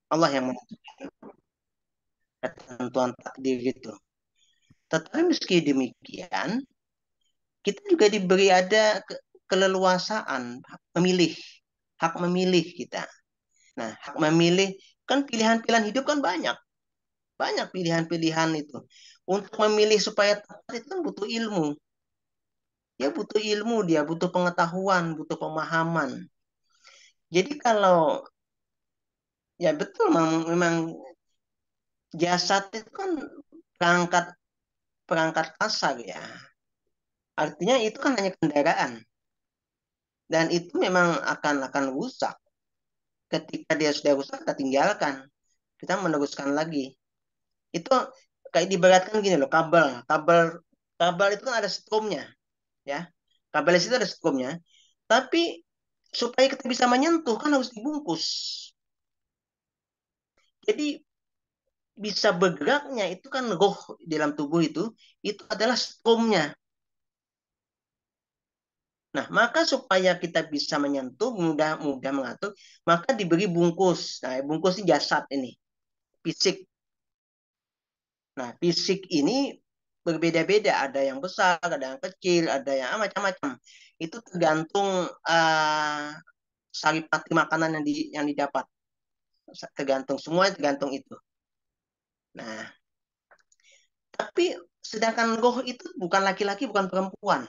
Allah yang menentukan ketentuan takdir itu. Tetapi meski demikian, kita juga diberi ada keleluasaan hak memilih kita. Nah, hak memilih kan pilihan-pilihan hidup kan banyak, banyak pilihan-pilihan itu. Untuk memilih supaya tepat itu kan butuh ilmu. Dia butuh ilmu, dia butuh pengetahuan, butuh pemahaman. Jadi kalau ya betul memang jasad itu kan perangkat perangkat kasar ya. Artinya itu kan hanya kendaraan dan itu memang akan rusak. Ketika dia sudah rusak kita tinggalkan, kita meneruskan lagi. Itu kayak diberatkan gini loh, kabel itu kan ada strumnya ya. Kabel itu ada strumnya, tapi supaya kita bisa menyentuh kan harus dibungkus. Jadi bisa bergeraknya itu kan roh dalam tubuh itu adalah strumnya. Nah, maka supaya kita bisa menyentuh, mudah mengatur, maka diberi bungkus. Nah, bungkus ini jasad ini, fisik. Nah, fisik ini berbeda-beda. Ada yang besar, ada yang kecil, ada yang macam-macam. Itu tergantung saripati makanan yang didapat. Tergantung semua, tergantung itu. Nah, tapi sedangkan roh itu bukan laki-laki, bukan perempuan.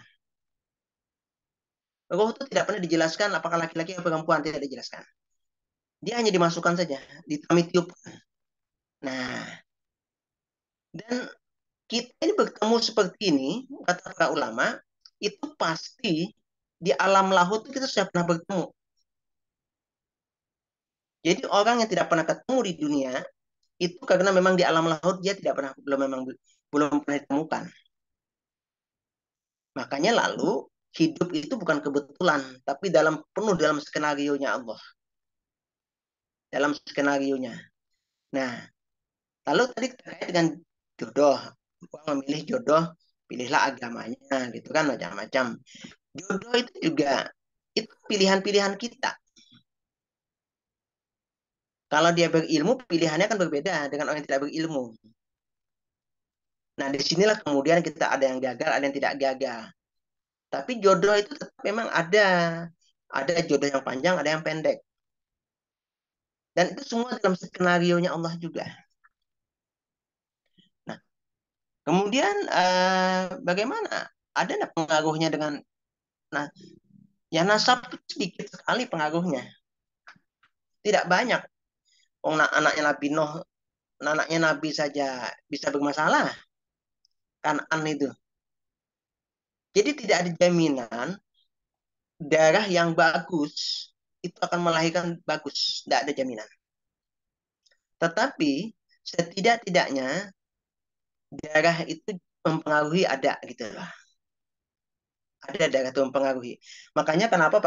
Roh itu tidak pernah dijelaskan apakah laki-laki atau perempuan, tidak dijelaskan. Dia hanya dimasukkan saja, tiup. Nah, dan kita ini bertemu seperti ini, kata para ulama, itu pasti di alam lahut itu kita sudah pernah bertemu. Jadi orang yang tidak pernah ketemu di dunia itu karena memang di alam lahut dia tidak pernah belum pernah ditemukan. Makanya lalu hidup itu bukan kebetulan, tapi penuh dalam skenario-nya Allah, dalam skenario-nya. Nah, lalu tadi terkait dengan jodoh, orang memilih jodoh, pilihlah agamanya, gitu kan macam-macam. Jodoh itu juga itu pilihan-pilihan kita. Kalau dia berilmu, pilihannya kan berbeda dengan orang yang tidak berilmu. Nah, disinilah kemudian kita ada yang gagal, ada yang tidak gagal. Tapi jodoh itu tetap memang ada. Ada jodoh yang panjang, ada yang pendek. Dan itu semua dalam skenario-nya Allah juga. Nah, kemudian bagaimana? Ada nggak pengaruhnya dengan, nah, ya nasab itu sedikit sekali pengaruhnya. Tidak banyak. Oh, anaknya Nabi Nuh, anaknya Nabi saja bisa bermasalah. Kanan itu. Jadi tidak ada jaminan darah yang bagus itu akan melahirkan bagus. Tidak ada jaminan. Tetapi setidak-tidaknya darah itu mempengaruhi ada gitu lah. Ada darah itu mempengaruhi. Makanya kenapa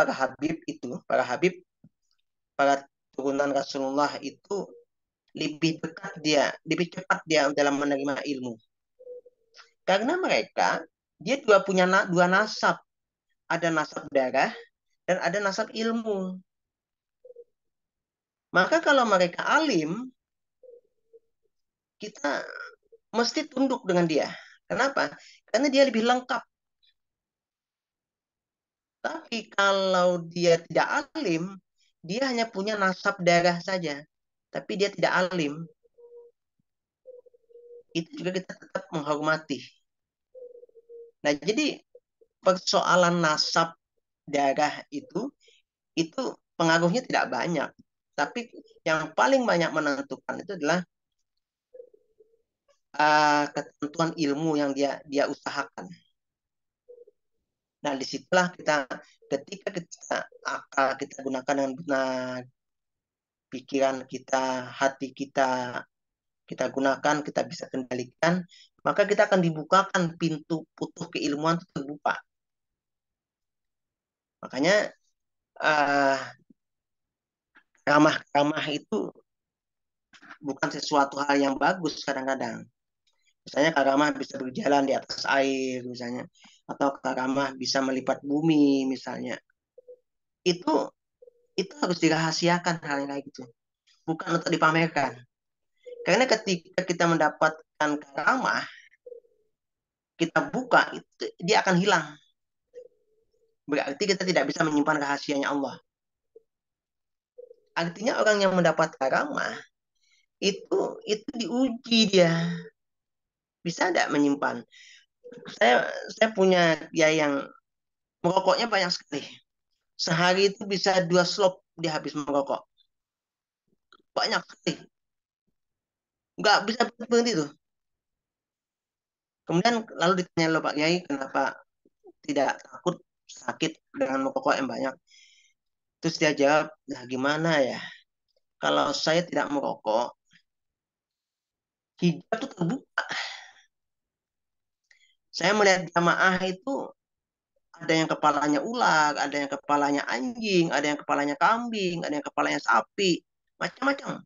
para turunan Rasulullah itu lebih cepat dia dalam menerima ilmu. Karena mereka dia juga punya dua nasab. Ada nasab darah dan ada nasab ilmu. Maka kalau mereka alim, kita mesti tunduk dengan dia. Kenapa? Karena dia lebih lengkap. Tapi kalau dia tidak alim, dia hanya punya nasab darah saja. Tapi dia tidak alim. Itu juga kita tetap menghormati. Nah, jadi persoalan nasab darah itu pengaruhnya tidak banyak. Tapi yang paling banyak menentukan itu adalah ketentuan ilmu yang dia usahakan. Nah, disitulah ketika kita akal kita gunakan dengan benar, pikiran kita, hati kita gunakan, kita bisa kendalikan, maka kita akan dibukakan pintu putuh keilmuan itu terbuka. Makanya uh, ramah-ramah itu bukan sesuatu hal yang bagus kadang-kadang. Misalnya karamah bisa berjalan di atas air misalnya, atau karamah bisa melipat bumi misalnya. Itu itu harus dirahasiakan hal yang kayak gitu. bukan untuk dipamerkan. Karena ketika kita mendapatkan karamah, kita buka, dia akan hilang. Berarti kita tidak bisa menyimpan rahasianya Allah. Artinya orang yang mendapat karamah itu diuji dia. Bisa tidak menyimpan? Saya punya ya yang merokoknya banyak sekali. Sehari itu bisa 2 slop dia habis merokok. Banyak sekali. Nggak bisa berhenti tuh. Kemudian lalu ditanya loh Pak Kiai, kenapa tidak takut sakit dengan merokok yang banyak? Terus dia jawab, nah gimana ya? Kalau saya tidak merokok, hijab itu terbuka. Saya melihat jamaah itu ada yang kepalanya ular, ada yang kepalanya anjing, ada yang kepalanya kambing, ada yang kepalanya sapi, macam-macam.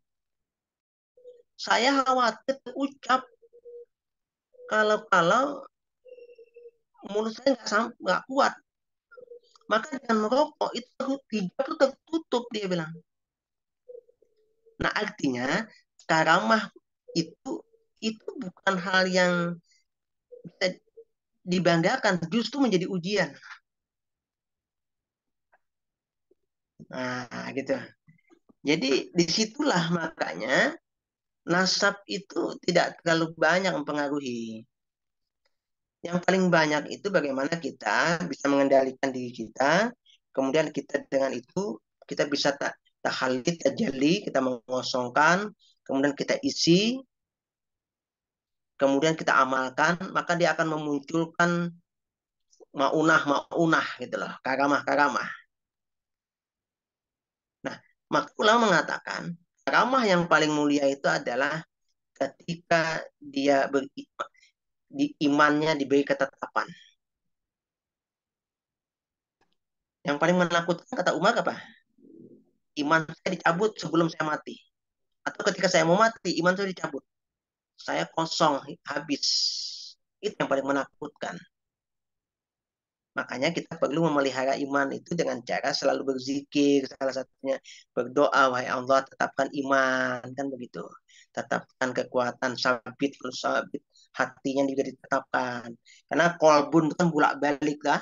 Saya khawatir ucap kalau mulut saya nggak kuat, maka dengan merokok itu hijab itu tertutup dia bilang. Nah artinya karamah itu itu bukan hal yang bisa dibanggakan, justru menjadi ujian. Nah gitu. Jadi disitulah makanya nasab itu tidak terlalu banyak mempengaruhi. Yang paling banyak itu bagaimana kita bisa mengendalikan diri kita, kemudian kita dengan itu kita bisa tahalli, tajalli, kita mengosongkan, kemudian kita isi, kemudian kita amalkan, maka dia akan memunculkan maunah gitu loh, karamah. Nah, maka ulama mengatakan karamah yang paling mulia itu adalah ketika dia di imannya diberi ketetapan. Yang paling menakutkan kata Umar apa? Iman saya dicabut sebelum saya mati. Atau ketika saya mau mati, iman saya dicabut. Saya kosong, habis. Itu yang paling menakutkan. Makanya kita perlu memelihara iman itu dengan cara selalu berzikir, salah satunya berdoa, wahai Allah tetapkan iman, kan begitu. Tetapkan kekuatan, sabit, hatinya juga ditetapkan. Karena kolbun itu kan bolak-balik lah,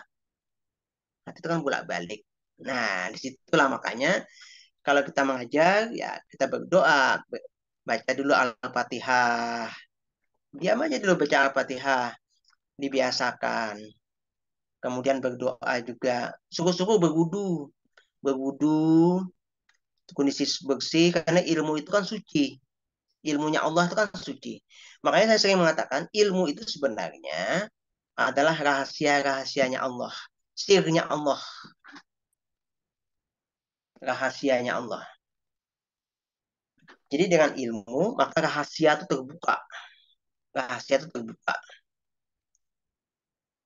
hati itu kan bolak-balik. Nah, disitulah makanya kalau kita mengajar, ya kita berdoa, baca dulu Al-Fatihah. Diam aja dulu baca Al-Fatihah, dibiasakan. Kemudian berdoa juga. Suku-suku berwudu. Berwudu, kondisi bersih, karena ilmu itu kan suci. Ilmunya Allah itu kan suci. Makanya saya sering mengatakan, ilmu itu sebenarnya adalah rahasia-rahasianya Allah. Sirnya Allah. Rahasianya Allah. Jadi dengan ilmu, maka rahasia itu terbuka. Rahasia itu terbuka.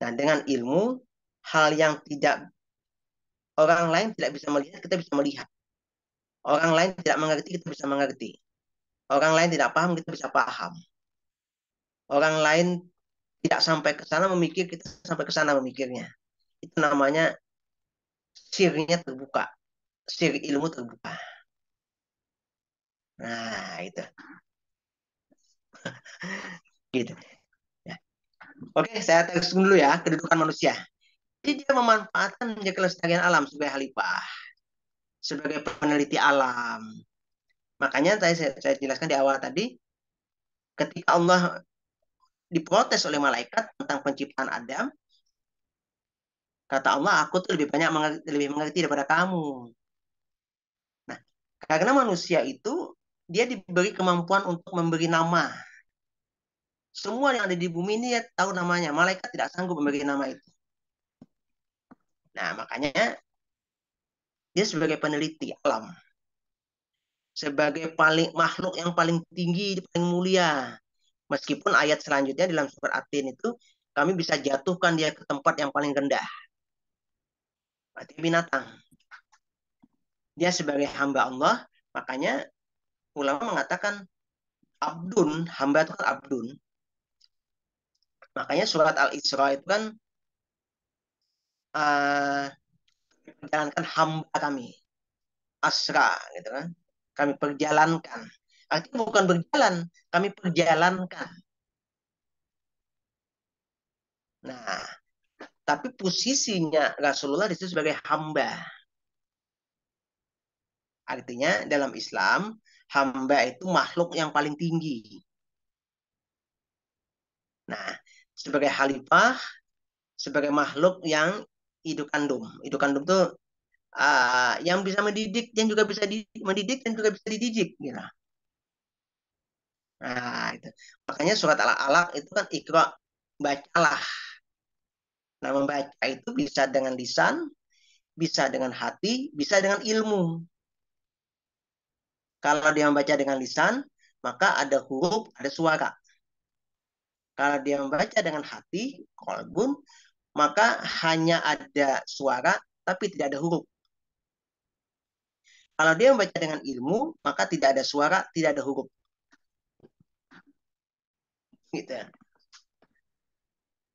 Nah, dengan ilmu, hal yang tidak orang lain tidak bisa melihat, kita bisa melihat. Orang lain tidak mengerti, kita bisa mengerti. Orang lain tidak paham, kita bisa paham. Orang lain tidak sampai ke sana memikir, kita sampai ke sana memikirnya. Itu namanya sirnya terbuka. Sir ilmu terbuka. Nah, itu. Gitu. Ya. Oke, saya teruskan dulu ya, kedudukan manusia. Jadi dia memanfaatkan menjaga kelestarian alam sebagai khalifah, sebagai peneliti alam. Makanya saya jelaskan di awal tadi, ketika Allah diprotes oleh malaikat tentang penciptaan Adam, kata Allah, aku tuh lebih mengerti daripada kamu. Nah, karena manusia itu dia diberi kemampuan untuk memberi nama. Semua yang ada di bumi ini ya tahu namanya. Malaikat tidak sanggup memberi nama itu. Nah, makanya dia sebagai peneliti alam, sebagai makhluk yang paling tinggi, paling mulia. Meskipun ayat selanjutnya dalam surat At-Tin itu kami bisa jatuhkan dia ke tempat yang paling rendah. Berarti binatang. Dia sebagai hamba Allah, makanya ulama mengatakan abdun, hamba itu kan abdun. Makanya surat Al-Isra itu kan uh, menjalankan hamba kami, asra gitu kan. kami perjalankan. Artinya bukan berjalan, kami perjalankan. Nah, tapi posisinya Rasulullah itu sebagai hamba. Artinya dalam Islam, hamba itu makhluk yang paling tinggi. Nah, sebagai khalifah, sebagai makhluk yang hidup kandung. Hidup kandung itu yang bisa mendidik dan juga bisa mendidik dan juga bisa dididik. Gitu. Nah, itu. Makanya surat Al-Alaq itu kan ikra, bacalah. Nah, membaca itu bisa dengan lisan, bisa dengan hati, bisa dengan ilmu. Kalau dia membaca dengan lisan, maka ada huruf, ada suara. Kalau dia membaca dengan hati, kolbun, maka hanya ada suara, tapi tidak ada huruf. Kalau dia membaca dengan ilmu, maka tidak ada suara, tidak ada huruf. Gitu ya.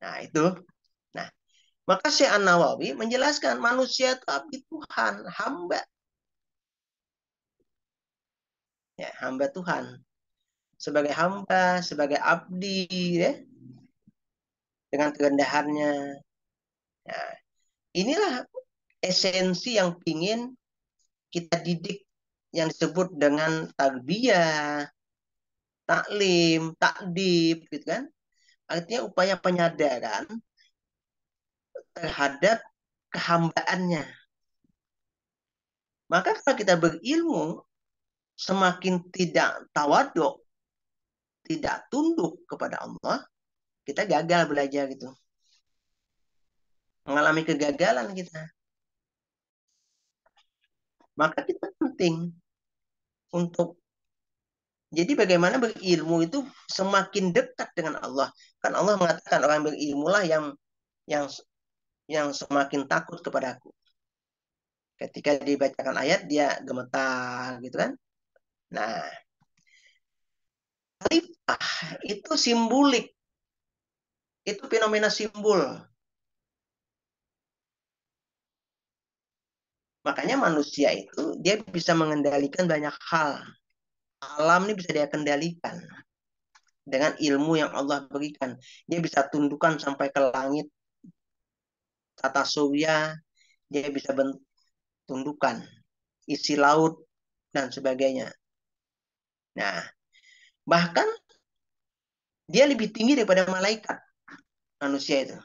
Nah, itu. Nah, maka Syekh An-Nawawi menjelaskan manusia itu abdi Tuhan, hamba. Ya, hamba Tuhan. Sebagai hamba, sebagai abdi, ya, dengan kerendahannya. Ya, inilah esensi yang ingin kita didik yang disebut dengan tarbiyah, taklim, takdib, gitu kan? Artinya upaya penyadaran terhadap kehambaannya. Maka kalau kita berilmu, semakin tidak tawaduk, tidak tunduk kepada Allah, kita gagal belajar gitu. Mengalami kegagalan kita. Maka kita penting untuk jadi bagaimana berilmu itu semakin dekat dengan Allah. Kan Allah mengatakan orang berilmulah yang yang semakin takut kepadaku. Ketika dibacakan ayat dia gemetar gitu kan. Nah, itu simbolik. Itu fenomena simbol. Makanya manusia itu dia bisa mengendalikan banyak hal. Alam ini bisa dia kendalikan dengan ilmu yang Allah berikan. Dia bisa tundukkan sampai ke langit, tata surya, dia bisa tundukkan isi laut dan sebagainya. Nah, bahkan dia lebih tinggi daripada malaikat manusia itu.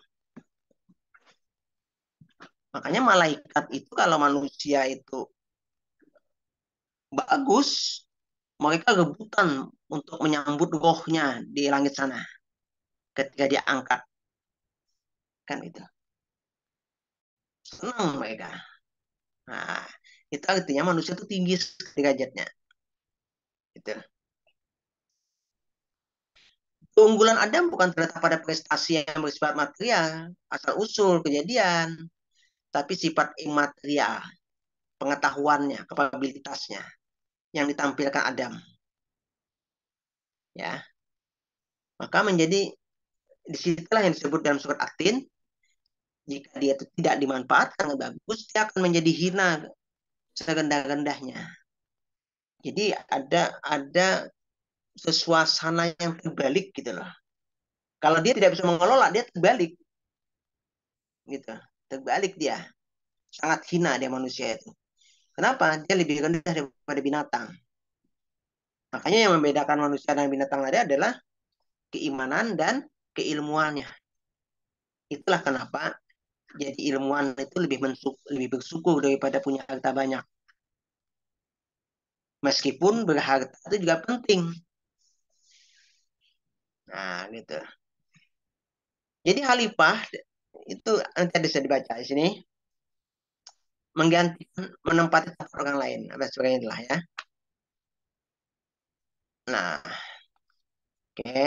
Makanya malaikat itu kalau manusia itu bagus, mereka rebutan untuk menyambut rohnya di langit sana ketika dia angkat. Kan itu. Senang mereka. Nah, itu artinya manusia itu tinggi derajatnya. Gitu. Keunggulan Adam bukan terletak pada prestasi yang bersifat material, asal usul kejadian, tapi sifat imaterial, pengetahuannya, kapabilitasnya yang ditampilkan Adam. Ya, maka menjadi disitulah yang disebut dalam surat At-Tin, jika dia itu tidak dimanfaatkan dengan bagus, dia akan menjadi hina serendah-rendahnya. Jadi ada sesuasana yang terbalik gitu loh. Kalau dia tidak bisa mengelola, dia terbalik gitu. Terbalik dia. Sangat hina dia manusia itu. Kenapa? Dia lebih rendah daripada binatang. Makanya yang membedakan manusia dan binatang tadi adalah keimanan dan keilmuannya. Itulah kenapa jadi ilmuwan itu lebih bersyukur daripada punya harta banyak. Meskipun berharta itu juga penting. Nah, gitu. Jadi khalifah itu nanti bisa dibaca di sini menggantikan menempati tempat orang lain. Apa sebagainya itulah ya. Nah, oke.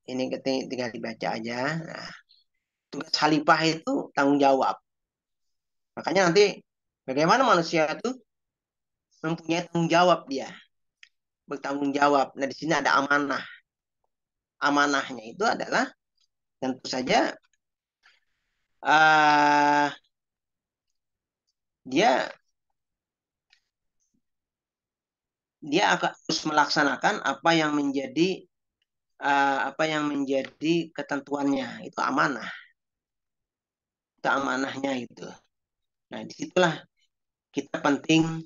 Ini tinggal dibaca aja. Nah, tugas khalifah itu tanggung jawab. Makanya nanti bagaimana manusia itu mempunyai tanggung jawab dia, bertanggung jawab. Nah, di sini ada amanah. Amanahnya itu adalah tentu saja uh, dia dia akan terus melaksanakan apa yang menjadi ketentuannya. Itu amanahnya itu. Nah, disitulah kita penting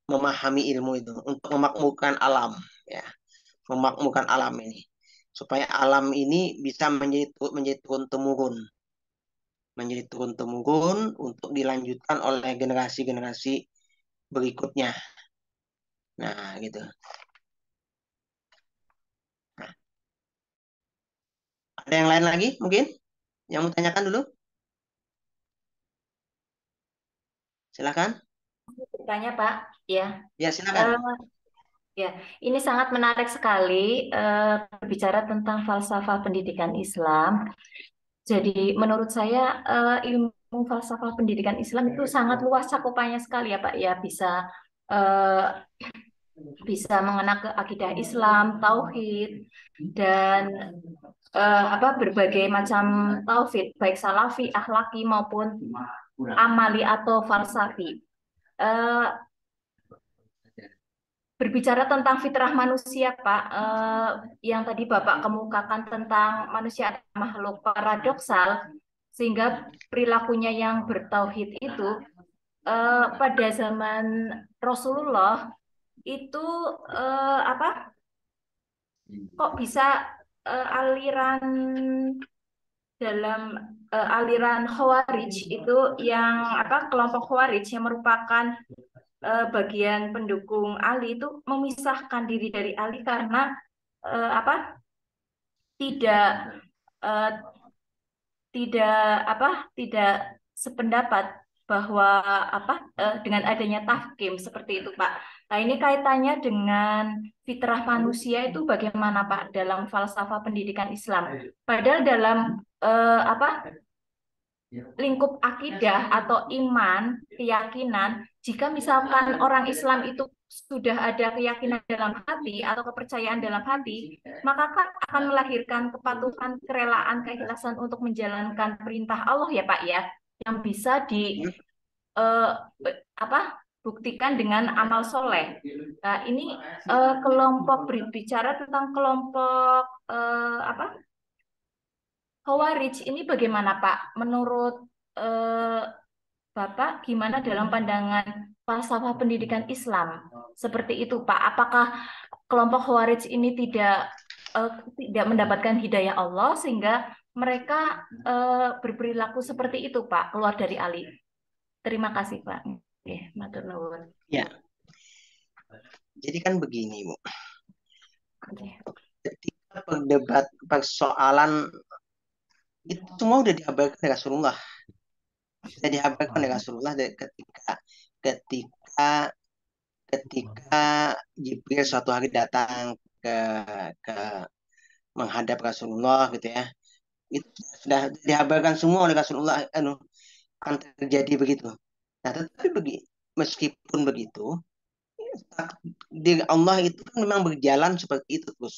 memahami ilmu itu untuk memakmurkan alam, ya, memakmurkan alam ini, supaya alam ini bisa menjadi turun temurun, untuk dilanjutkan oleh generasi-generasi berikutnya. Nah, gitu. Nah, ada yang lain lagi mungkin yang mau tanyakan dulu? Silakan. Tanya Pak, ya. Ya, silakan. Eh, ya, ini sangat menarik sekali berbicara tentang falsafah pendidikan Islam. Jadi menurut saya ilmu falsafah pendidikan Islam itu sangat luas cakupannya sekali ya Pak. Ya eh, bisa mengena ke akidah Islam, tauhid, dan berbagai macam tauhid, baik salafi, akhlaki maupun amali atau falsafi. Eh, Berbicara tentang fitrah manusia, Pak, yang tadi Bapak kemukakan tentang manusia adalah makhluk paradoksal, sehingga perilakunya yang bertauhid itu pada zaman Rasulullah itu kok bisa aliran dalam aliran Khawarij itu yang kelompok Khawarij yang merupakan bagian pendukung Ali itu memisahkan diri dari Ali karena eh, apa tidak eh, tidak tidak sependapat bahwa dengan adanya tahkim seperti itu Pak. Nah, ini kaitannya dengan fitrah manusia itu bagaimana Pak dalam falsafah pendidikan Islam. Padahal dalam lingkup akidah atau iman, keyakinan, jika misalkan orang Islam itu sudah ada keyakinan dalam hati atau kepercayaan dalam hati, maka kan akan melahirkan kepatuhan, kerelaan, keikhlasan untuk menjalankan perintah Allah ya Pak ya, yang bisa eh, apa buktikan dengan amal soleh. Nah, ini kelompok berbicara tentang kelompok Khawarij ini bagaimana Pak? Menurut eh, Bapak gimana dalam pandangan falsafah pendidikan Islam? Seperti itu, Pak. Apakah kelompok Khawarij ini tidak mendapatkan hidayah Allah sehingga mereka berperilaku seperti itu, Pak, keluar dari Ali? Terima kasih, Pak. Oke, matur nuwun. Ya, jadi kan begini, Bu. Oke. Ketika persoalan itu semua udah diabaikan oleh Rasulullah. Sudah diabaikan oleh Rasulullah ketika ketika Jibril suatu hari datang ke ke menghadap Rasulullah gitu ya. Itu sudah diabaikan semua oleh Rasulullah, akan terjadi begitu. Nah, tetapi meskipun begitu, takdir Allah itu kan memang berjalan seperti itu terus.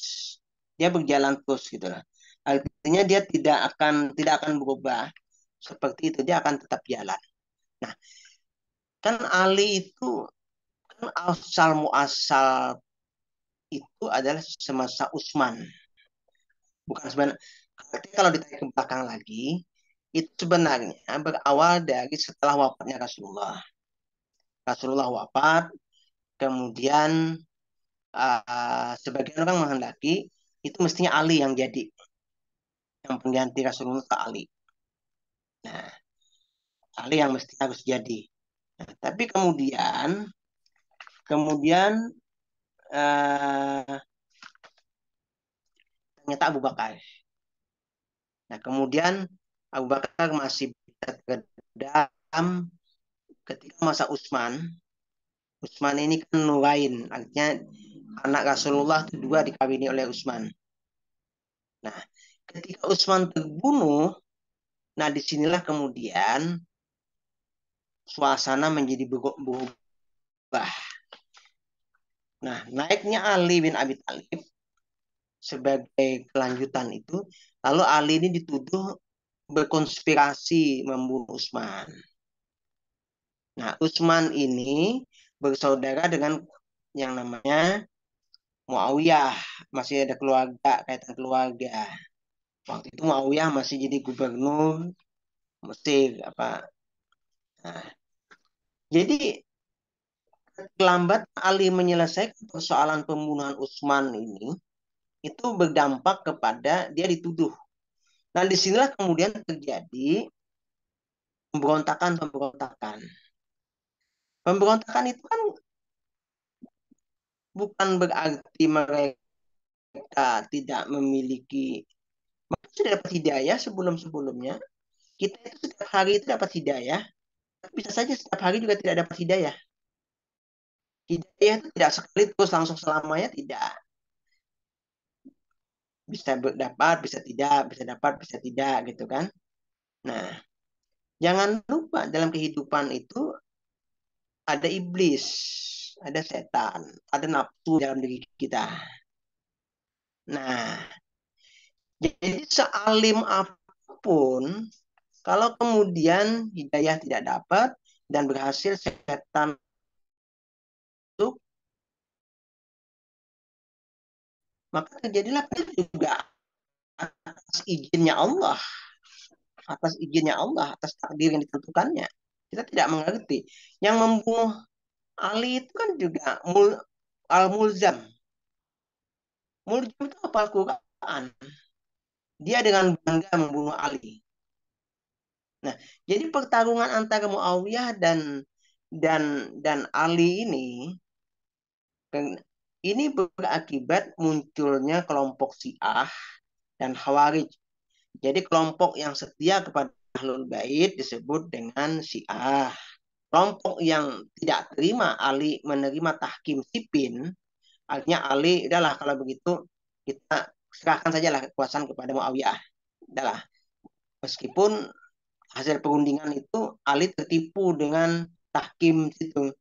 Dia berjalan terus gitu lah. Artinya dia tidak akan berubah seperti itu. Dia akan tetap jalan. Nah, kan Ali itu kan asal muasal itu adalah semasa Utsman. Bukan sebenarnya. Kalau ditarik ke belakang lagi, itu sebenarnya berawal dari setelah wafatnya Rasulullah. Rasulullah wafat, kemudian sebagian orang menghendaki itu mestinya Ali yang jadi yang pengganti Rasulullah ke Ali. Nah, Ali yang mesti harus jadi. Nah, tapi kemudian uh, ternyata Abu Bakar. Nah, kemudian Abu Bakar masih teredam ketika masa Utsman. Utsman ini kan nurain, artinya anak Rasulullah itu dua dikawini oleh Utsman. Nah, ketika Utsman terbunuh, nah disinilah kemudian suasana menjadi berubah. Nah, naiknya Ali bin Abi Thalib sebagai kelanjutan itu, lalu Ali ini dituduh berkonspirasi membunuh Utsman. Nah, Utsman ini bersaudara dengan yang namanya Muawiyah, masih ada keluarga, kaitan keluarga. Waktu itu Muawiyah masih jadi gubernur Mesir apa. Nah, jadi lambat Ali menyelesaikan persoalan pembunuhan Utsman ini itu berdampak kepada dia dituduh. Nah, disinilah kemudian terjadi pemberontakan. Pemberontakan itu kan bukan berarti mereka tidak memiliki, mereka sudah dapat hidayah sebelum-sebelumnya. Kita itu setiap hari itu dapat hidayah, tapi bisa saja setiap hari juga tidak dapat hidayah. Hidayah itu tidak sekaligus langsung selamanya, tidak. Bisa dapat, bisa tidak, bisa dapat, bisa tidak, gitu kan. Nah, jangan lupa dalam kehidupan itu ada iblis, ada setan, ada nafsu dalam diri kita. Nah, jadi sealim apapun, kalau kemudian hidayah tidak dapat dan berhasil setan itu, maka terjadilah juga atas izinnya Allah, atas izinnya Allah, atas takdir yang ditentukannya. Kita tidak mengerti. Yang membunuh Ali itu kan juga al-mulzam. Mulzam itu apa Al-Quran. Dia dengan bangga membunuh Ali. Nah, jadi pertarungan antara Muawiyah dan Ali ini berakibat munculnya kelompok Syiah dan Khawarij. Jadi kelompok yang setia kepada Ahlul Bait disebut dengan Syiah. Kelompok yang tidak terima Ali menerima tahkim sipin, artinya Ali, udahlah kalau begitu kita serahkan sajalah kekuasaan kepada Muawiyah. Udahlah, meskipun hasil perundingan itu Ali tertipu dengan tahkim itu.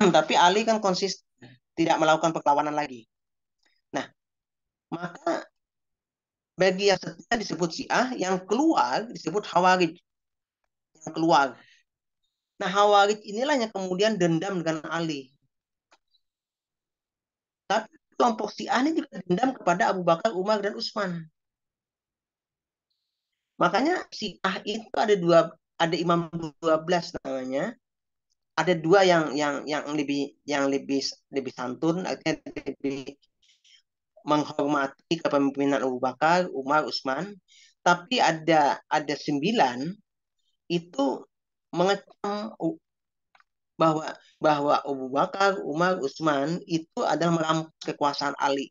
Tapi Ali kan konsisten, tidak melakukan perlawanan lagi. Nah, maka bagi yang setia disebut Syiah, yang keluar disebut Khawarij, yang keluar. Nah, Khawarij inilah yang kemudian dendam dengan Ali. Tapi kelompok Syiah ini juga dendam kepada Abu Bakar, Umar, dan Utsman. Makanya Syiah itu ada imam 12 namanya. Ada dua yang lebih santun, artinya lebih menghormati kepemimpinan Abu Bakar, Umar, Utsman. Tapi ada 9 itu mengecam bahwa bahwa Abu Bakar, Umar, Utsman itu adalah merampas kekuasaan Ali.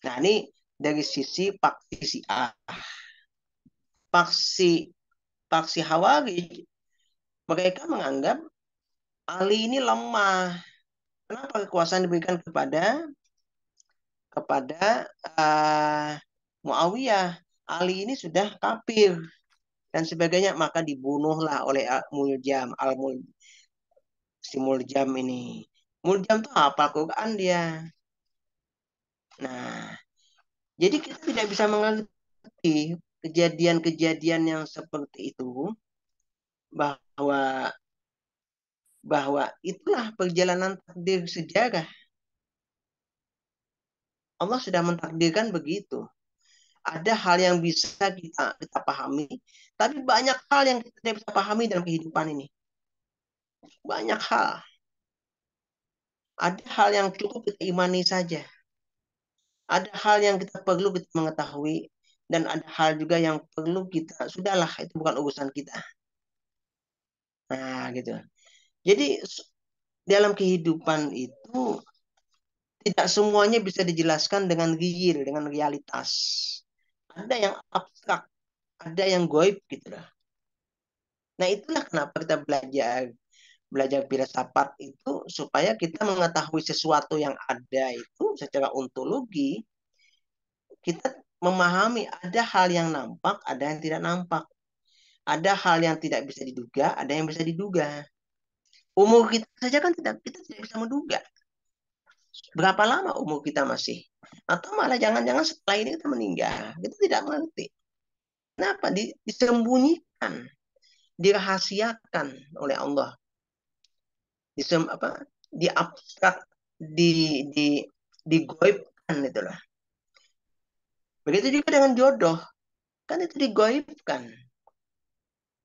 Nah, ini dari sisi paksi Syiah. Paksi paksi Khawarij, mereka menganggap Ali ini lemah. Kenapa kekuasaan diberikan kepada Muawiyah? Ali ini sudah kafir dan sebagainya, maka dibunuhlah oleh Muljam si Muljam ini. Muljam tuh apa Quran dia. Nah, jadi kita tidak bisa mengerti kejadian-kejadian yang seperti itu, bahwa bahwa itulah perjalanan takdir sejarah. Allah sudah mentakdirkan begitu. Ada hal yang bisa kita pahami, tapi banyak hal yang kita tidak bisa pahami dalam kehidupan ini. Banyak hal. Ada hal yang cukup kita imani saja. Ada hal yang perlu kita mengetahui, dan ada hal juga yang perlu kita, sudahlah, itu bukan urusan kita. Nah, gitu. Jadi dalam kehidupan itu tidak semuanya bisa dijelaskan dengan real, dengan realitas. Ada yang abstrak, ada yang goib gitu lah. Nah, itulah kenapa kita belajar belajar filsafat itu, supaya kita mengetahui sesuatu yang ada itu secara ontologi, kita memahami ada hal yang nampak, ada yang tidak nampak. Ada hal yang tidak bisa diduga, ada yang bisa diduga. Umur kita saja kan kita tidak bisa menduga berapa lama umur kita masih. Atau malah jangan-jangan setelah ini kita meninggal. Kita tidak mengerti. Kenapa? Disembunyikan, dirahasiakan oleh Allah. Apa? di abstrak, di di digoibkan itu loh. Begitu juga dengan jodoh, kan itu digoibkan,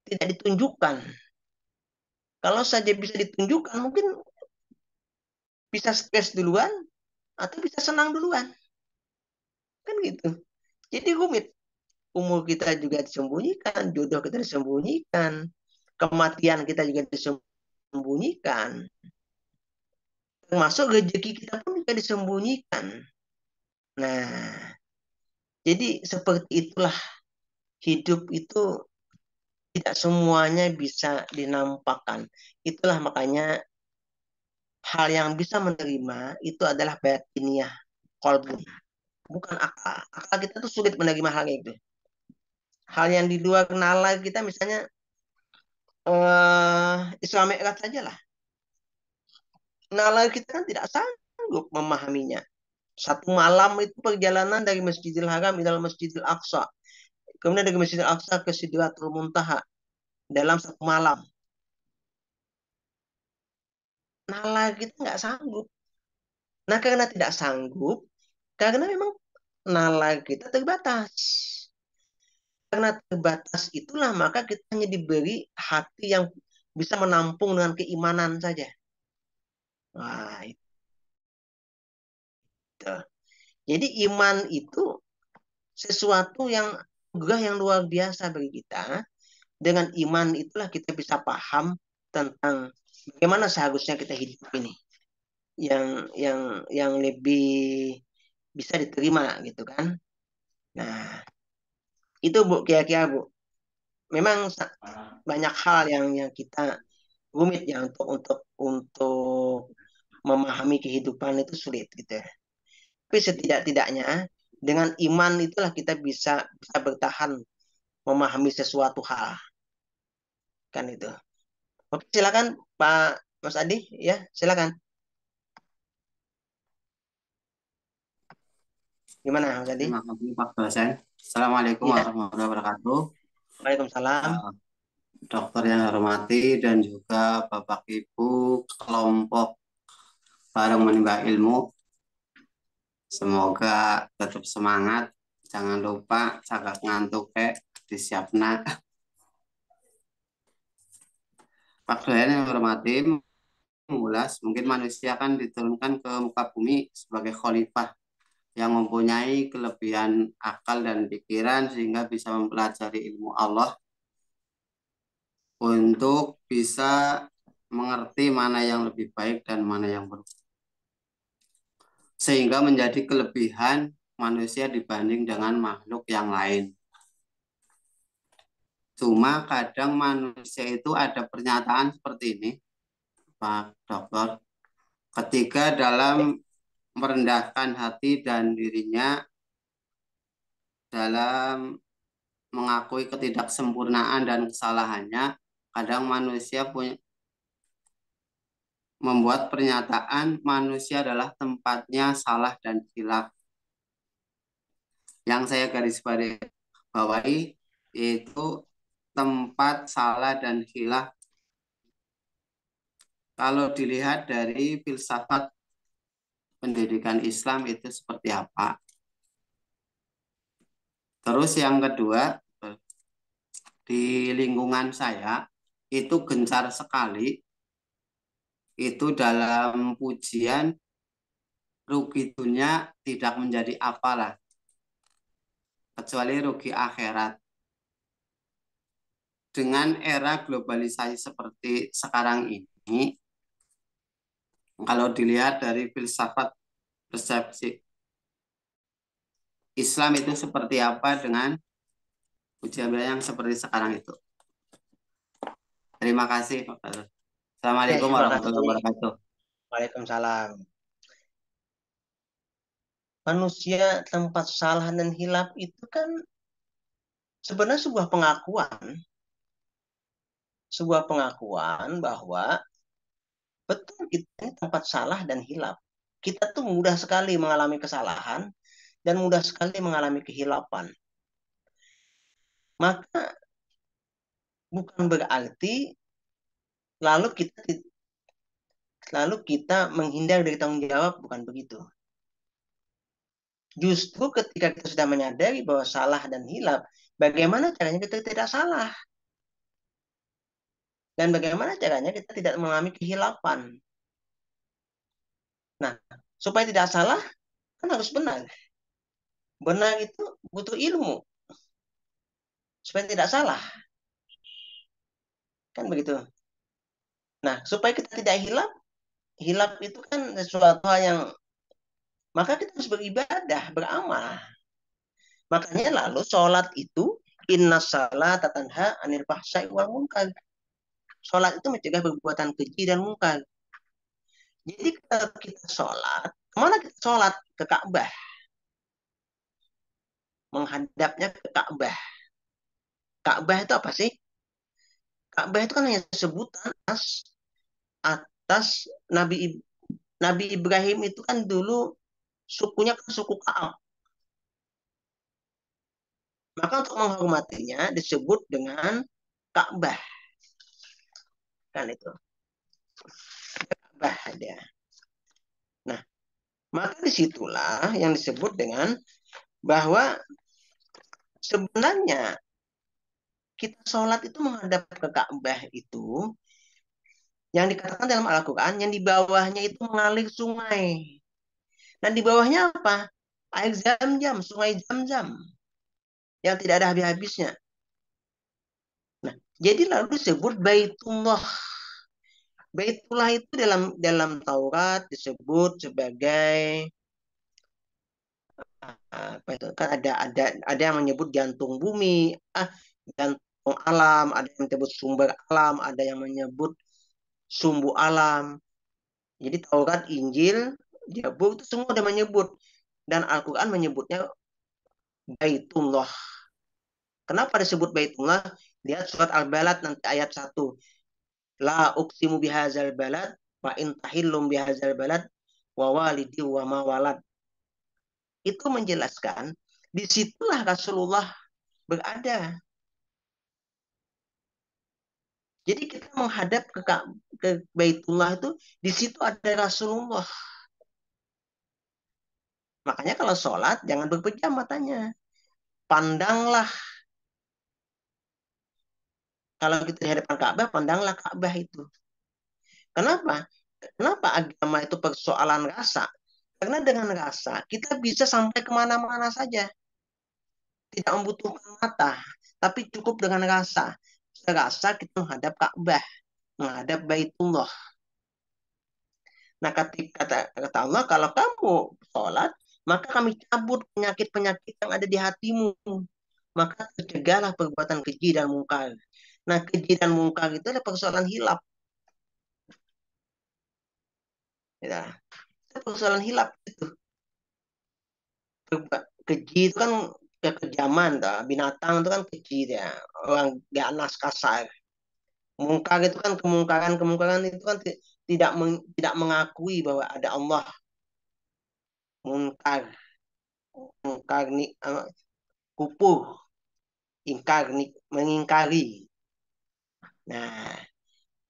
tidak ditunjukkan. Kalau saja bisa ditunjukkan, mungkin bisa stres duluan atau bisa senang duluan, kan gitu. Jadi rumit. Umur kita juga disembunyikan, jodoh kita disembunyikan, kematian kita juga disembunyikan, termasuk rezeki kita pun juga disembunyikan. Nah, jadi seperti itulah hidup itu tidak semuanya bisa dinampakkan. Itulah makanya hal yang bisa menerima itu adalah batiniah, kolbun, bukan akal. Akal kita tuh sulit menerima hal itu. Hal yang di luar nalar kita, misalnya Isra Mi'raj saja lah. Nalar kita kan tidak sanggup memahaminya. Satu malam itu perjalanan dari Masjidil Haram ke Masjidil Aqsa. Kemudian dari Masjidil Aqsa ke Sidratul Muntaha dalam satu malam. Nalar kita nggak sanggup. Nah, karena tidak sanggup, karena memang nalar kita terbatas. Karena terbatas itulah maka kita hanya diberi hati yang bisa menampung dengan keimanan saja. Wah, itu. Jadi iman itu sesuatu yang gagah, yang luar biasa bagi kita. Dengan iman itulah kita bisa paham tentang bagaimana seharusnya kita hidup ini, yang lebih bisa diterima gitu kan. Nah, itu Bu, kira-kira Bu. Memang banyak hal yang kita rumit ya untuk memahami kehidupan itu sulit gitu ya. Tapi setidak-tidaknya dengan iman itulah kita bisa bertahan memahami sesuatu hal, kan itu. Oke, silakan Pak Mas Adi, ya silakan. Gimana Mas Adi? Terima kasih Pak dosen. Assalamualaikum Iya, warahmatullahi wabarakatuh. Waalaikumsalam. Eh, Dokter yang hormati dan juga Bapak Ibu kelompok bareng menimba ilmu. Semoga tetap semangat. Jangan lupa jaga ngantuk disiapna. Pak dosen yang hormati, mengulas mungkin manusia kan diturunkan ke muka bumi sebagai khalifah yang mempunyai kelebihan akal dan pikiran sehingga bisa mempelajari ilmu Allah untuk bisa mengerti mana yang lebih baik dan mana yang buruk. Sehingga menjadi kelebihan manusia dibanding dengan makhluk yang lain. Cuma kadang manusia itu ada pernyataan seperti ini, Pak Dokter, ketika dalam merendahkan hati dan dirinya dalam mengakui ketidaksempurnaan dan kesalahannya, kadang manusia membuat pernyataan manusia adalah tempatnya salah dan hilaf. Yang saya garis bawahi yaitu tempat salah dan hilaf kalau dilihat dari filsafat pendidikan Islam itu seperti apa. Terus yang kedua, di lingkungan saya itu gencar sekali itu dalam pujian rugi dunia tidak menjadi apalah kecuali rugi akhirat. Dengan era globalisasi seperti sekarang ini, kalau dilihat dari filsafat persepsi Islam itu seperti apa dengan ujian yang seperti sekarang itu. Terima kasih, Pak. Ya, Assalamualaikum terima warahmatullahi kasih. wabarakatuh. Waalaikumsalam. Manusia tempat salah dan hilaf itu kan sebenarnya sebuah pengakuan bahwa betul kita ini tempat salah dan hilaf. Kita tuh mudah sekali mengalami kesalahan dan mudah sekali mengalami kehilafan. Maka bukan berarti lalu kita lalu kita menghindar dari tanggung jawab, bukan begitu. Justru ketika kita sudah menyadari bahwa salah dan hilaf, bagaimana caranya kita tidak salah? Dan bagaimana caranya kita tidak mengalami kehilafan? Nah, supaya tidak salah, kan harus benar. Benar itu butuh ilmu, supaya tidak salah. Kan begitu. Nah, supaya kita tidak hilaf, hilaf itu kan sesuatu hal yang, maka kita harus beribadah, beramal. Makanya lalu sholat itu, inna salat tanha anil fahsai wal munkar. Sholat itu mencegah perbuatan keji dan munkar. Jadi kalau kita sholat, kemana kita sholat? Ke Ka'bah. Menghadapnya ke Ka'bah. Ka'bah itu apa sih? Ka'bah itu kan hanya sebutan atas Nabi Ibrahim itu kan dulu sukunya kan suku Ka'ab. Maka untuk menghormatinya disebut dengan Ka'bah. Kan itu. Ka'bah dia. Nah, maka disitulah yang disebut dengan bahwa sebenarnya kita sholat itu menghadap ke Ka'bah itu yang dikatakan dalam Al-Quran, yang di bawahnya itu mengalir sungai. Dan di bawahnya apa? Air Zam-Zam, sungai Zam-Zam yang tidak ada habis-habisnya. Nah, jadi lalu disebut Baitullah. Baitullah itu dalam Taurat disebut sebagai apa itu? Kan ada yang menyebut jantung bumi, jantung alam, ada yang menyebut sumber alam, ada yang menyebut sumbu alam. Jadi Taurat, Injil, Zabur itu semua udah menyebut, dan Al-Quran menyebutnya Baitullah. Kenapa disebut Baitullah? Lihat surat Al-Balad nanti ayat 1. La uqsimu bihazal balad wa in tahillum bihazal balad wa walidi wa ma walad. Itu menjelaskan disitulah Rasulullah berada. Jadi kita menghadap ke Baitullah itu, di situ ada Rasulullah. Makanya kalau sholat jangan berpejam matanya. Pandanglah. Kalau kita di hadapan Ka'bah, pandanglah Ka'bah itu. Kenapa? Kenapa agama itu persoalan rasa? Karena dengan rasa kita bisa sampai kemana-mana saja. Tidak membutuhkan mata, tapi cukup dengan rasa. Rasa kita menghadap Ka'bah, menghadap Baitullah. Nah, kata Allah, kalau kamu sholat, maka kami cabut penyakit-penyakit yang ada di hatimu. Maka tercegahlah perbuatan keji dan mungkar. Nah, keji dan mungkar itu adalah persoalan hilaf. Ya, itu persoalan hilaf itu. Keji itu kan kekejaman, binatang itu kan keji ya, orang ganas kasar. Mungkar itu kan kemungkaran itu kan tidak mengakui bahwa ada Allah. Mungkar, mungkar kupuh, mengingkari. Nah,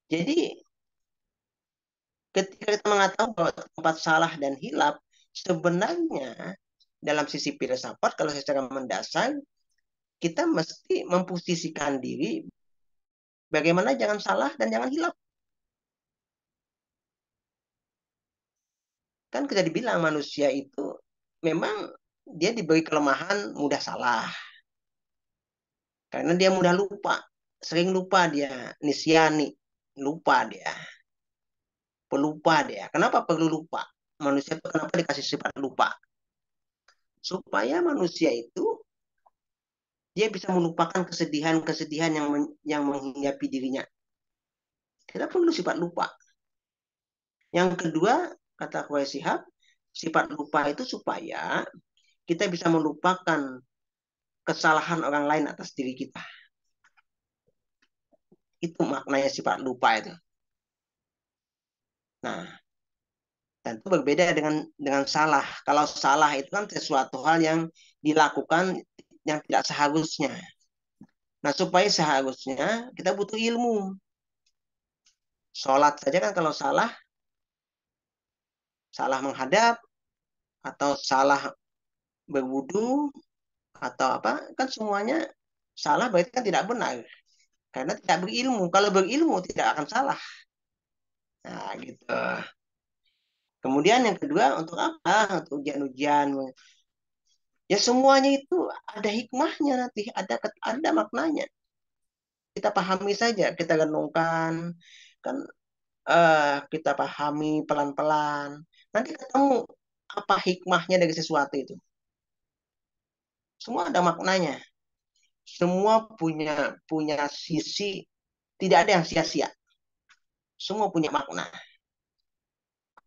jadi ketika kita mengatakan bahwa tempat salah dan hilaf, sebenarnya dalam sisi filsafat kalau secara mendasar kita mesti memposisikan diri bagaimana jangan salah dan jangan hilaf. Kan kita dibilang manusia itu memang dia diberi kelemahan mudah salah. Karena dia mudah lupa. Sering lupa dia. Nisyani. Lupa dia. Pelupa dia. Kenapa perlu lupa? Manusia itu kenapa dikasih sifat lupa? Supaya manusia itu dia bisa melupakan kesedihan-kesedihan yang menghinggapi dirinya. Kita perlu sifat lupa. Yang kedua, kata Kwai Sihab, sifat lupa itu supaya kita bisa melupakan kesalahan orang lain atas diri kita. Itu maknanya sifat lupa itu. Nah, tentu berbeda dengan salah. Kalau salah itu kan sesuatu hal yang dilakukan yang tidak seharusnya. Nah, supaya seharusnya kita butuh ilmu. Sholat saja kan kalau salah salah menghadap atau salah berwudu atau apa, kan semuanya salah berarti kan tidak benar karena tidak berilmu. Kalau berilmu tidak akan salah. Nah, gitu. Kemudian yang kedua, untuk apa? Untuk ujian-ujian. Ya semuanya itu ada hikmahnya nanti, ada maknanya. Kita pahami saja, kita renungkan, kan kita pahami pelan-pelan. Nanti ketemu apa hikmahnya dari sesuatu itu. Semua ada maknanya. Semua punya punya sisi, tidak ada yang sia-sia. Semua punya makna.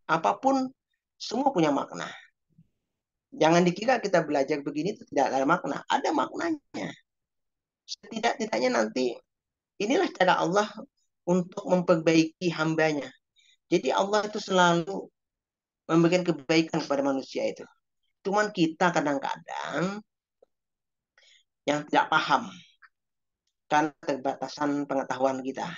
Apapun semua punya makna. Jangan dikira kita belajar begini itu tidak ada makna. Ada maknanya. Setidak-tidaknya nanti inilah cara Allah untuk memperbaiki hambanya. Jadi Allah itu selalu memberikan kebaikan kepada manusia itu. Cuman kita kadang-kadang yang tidak paham karena keterbatasan pengetahuan kita.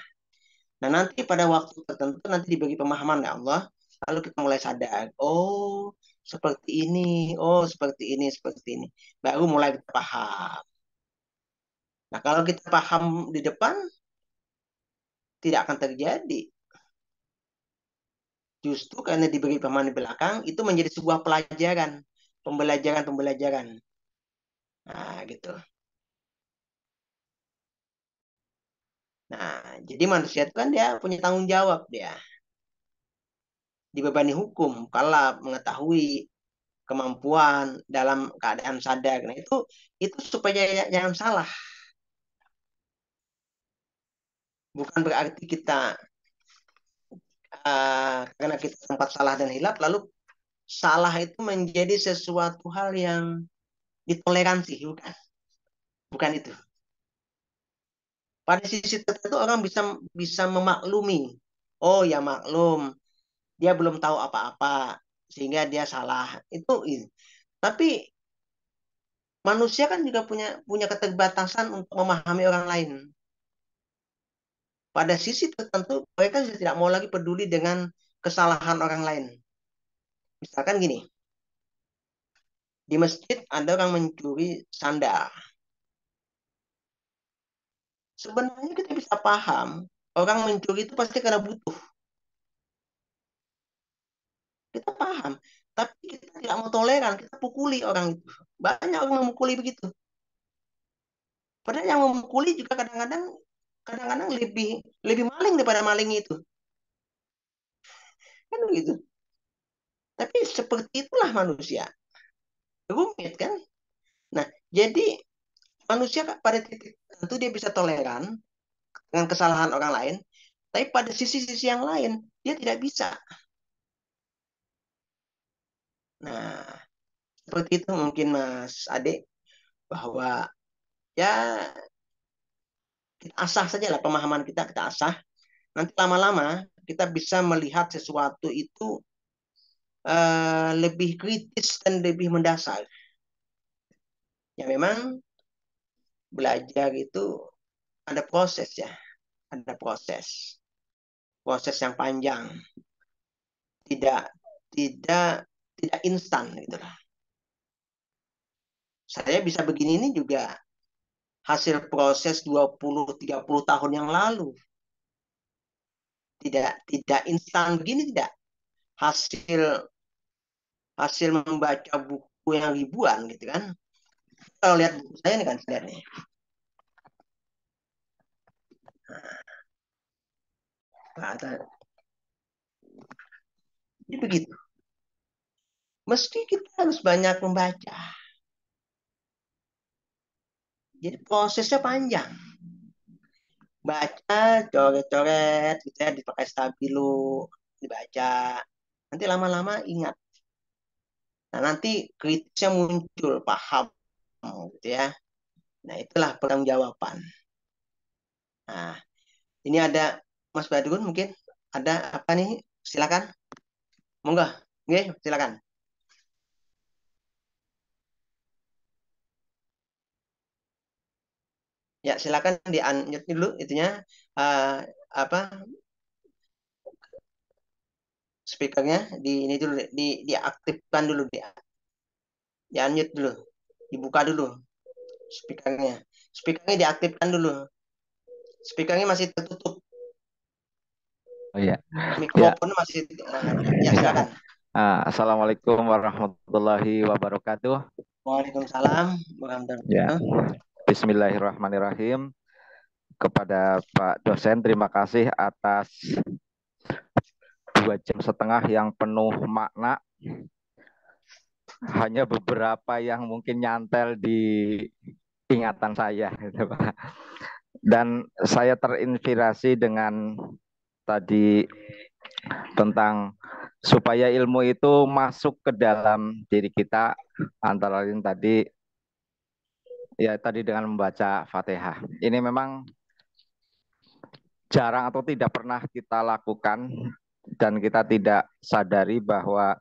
Nah, nanti pada waktu tertentu nanti diberi pemahaman oleh Allah, lalu kita mulai sadar, oh seperti ini, oh seperti ini, seperti ini. Baru mulai kita paham. Nah, kalau kita paham di depan, tidak akan terjadi. Justru karena diberi pemahaman di belakang, itu menjadi sebuah pelajaran, pembelajaran. Nah, gitu. Nah, jadi manusia itu kan dia punya tanggung jawab dia. Dibebani hukum kalau mengetahui kemampuan dalam keadaan sadar. Nah, itu supaya jangan salah. Bukan berarti kita karena kita sempat salah dan hilaf lalu salah itu menjadi sesuatu hal yang ditoleransi, bukan. Bukan itu. Pada sisi tertentu orang bisa bisa memaklumi. Oh ya maklum, dia belum tahu apa-apa sehingga dia salah. Itu. Tapi manusia kan juga punya keterbatasan untuk memahami orang lain. Pada sisi tertentu mereka sudah tidak mau lagi peduli dengan kesalahan orang lain. Misalkan gini, di masjid ada orang mencuri sandal. Sebenarnya kita bisa paham, orang mencuri itu pasti karena butuh. Kita paham. Tapi kita tidak mau toleran, kita pukuli orang itu. Banyak orang memukuli begitu. Padahal yang memukuli juga kadang-kadang lebih lebih maling daripada maling itu. Kan begitu. Tapi seperti itulah manusia. Rumit kan? Nah, jadi manusia pada titik tertentu dia bisa toleran dengan kesalahan orang lain, tapi pada sisi-sisi yang lain dia tidak bisa. Nah, seperti itu mungkin Mas Ade, bahwa ya kita asah saja lah pemahaman kita asah. Nanti lama-lama kita bisa melihat sesuatu itu lebih kritis dan lebih mendasar. Ya memang belajar itu ada proses ya, ada proses yang panjang, tidak tidak tidak instan gitu lah. Saya bisa begini ini juga hasil proses 20-30 tahun yang lalu. Tidak instan begini, tidak. Hasil hasil membaca buku yang ribuan gitu kan. Kalau lihat buku saya ini kan saya nih. Nah, jadi begitu. Meski kita harus banyak membaca. Jadi prosesnya panjang. Baca, coret-coret, gitu ya, dipakai stabilo, dibaca. Nanti lama-lama ingat. Nah, nanti kritisnya muncul, paham, gitu ya. Nah, itulah pertanggungjawaban. Nah, ini ada Mas Badrun mungkin ada apa nih? Silakan. Monggo. Oke, silakan. Ya, silakan di unmute dulu itunya apa speakernya ini dulu, diaktifkan dulu, di unmute dulu, dibuka dulu speakernya. Speakernya diaktifkan dulu. Speakernya masih tertutup. Oh iya. Mikrofonnya masih ya silakan. Assalamualaikum warahmatullahi wabarakatuh. Waalaikumsalam warahmatullahi Ya. wabarakatuh. Bismillahirrahmanirrahim. Kepada Pak dosen, terima kasih atas 2,5 jam yang penuh makna. Hanya beberapa yang mungkin nyantel di ingatan saya, gitu, Pak. Dan saya terinspirasi dengan tadi tentang supaya ilmu itu masuk ke dalam diri kita, antara lain tadi dengan membaca Fatihah. Ini memang jarang atau tidak pernah kita lakukan, dan kita tidak sadari bahwa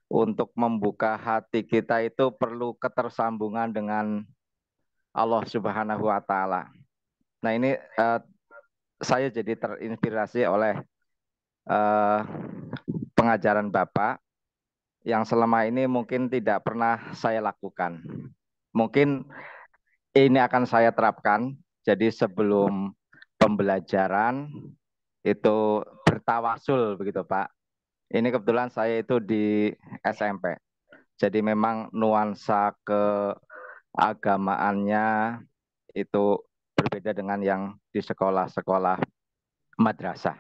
untuk membuka hati kita itu perlu ketersambungan dengan Allah Subhanahu wa Ta'ala. Nah, ini saya jadi terinspirasi oleh pengajaran Bapak yang selama ini mungkin tidak pernah saya lakukan. Mungkin ini akan saya terapkan. Jadi sebelum pembelajaran itu bertawasul, begitu Pak. Ini kebetulan saya itu di SMP. Jadi memang nuansa keagamaannya itu berbeda dengan yang di sekolah-sekolah madrasah.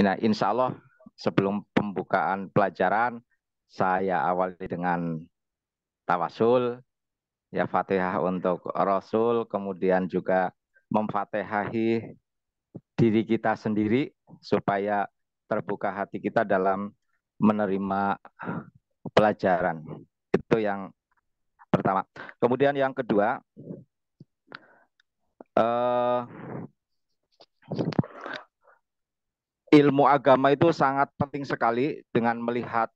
Nah, insya Allah sebelum pembukaan pelajaran saya awali dengan tawasul, ya Fatihah untuk Rasul, kemudian juga memfatihahi diri kita sendiri supaya terbuka hati kita dalam menerima pelajaran. Itu yang pertama. Kemudian yang kedua, ilmu agama itu sangat penting sekali. Dengan melihat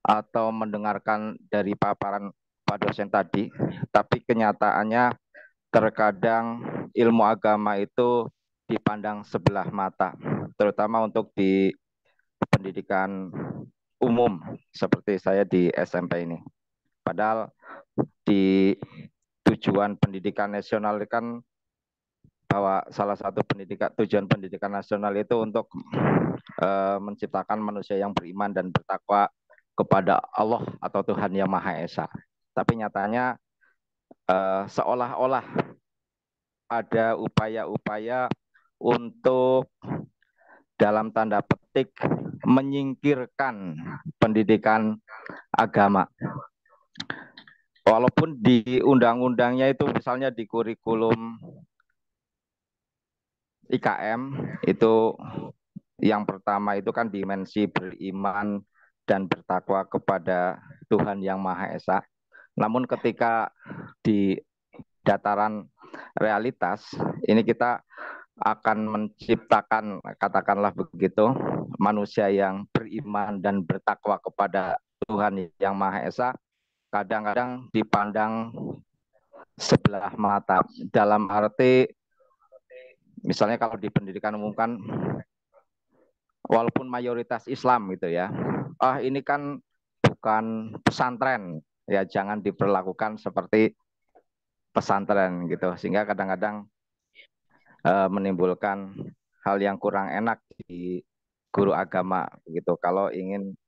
atau mendengarkan dari paparan Pak dosen tadi, tapi kenyataannya terkadang ilmu agama itu dipandang sebelah mata, terutama untuk di pendidikan umum seperti saya di SMP ini. Padahal di tujuan pendidikan nasional kan bahwa salah satu tujuan pendidikan nasional itu untuk menciptakan manusia yang beriman dan bertakwa kepada Allah atau Tuhan Yang Maha Esa. Tapi nyatanya seolah-olah ada upaya-upaya untuk dalam tanda petik menyingkirkan pendidikan agama. Walaupun di undang-undangnya itu misalnya di kurikulum IKM itu yang pertama itu kan dimensi beriman dan bertakwa kepada Tuhan Yang Maha Esa. Namun ketika di dataran realitas ini kita akan menciptakan, katakanlah begitu, manusia yang beriman dan bertakwa kepada Tuhan Yang Maha Esa, kadang-kadang dipandang sebelah mata. Dalam arti, misalnya kalau di pendidikan umum kan, walaupun mayoritas Islam gitu ya, ini kan bukan pesantren, ya jangan diperlakukan seperti pesantren gitu, sehingga kadang-kadang menimbulkan hal yang kurang enak di guru agama gitu. Kalau ingin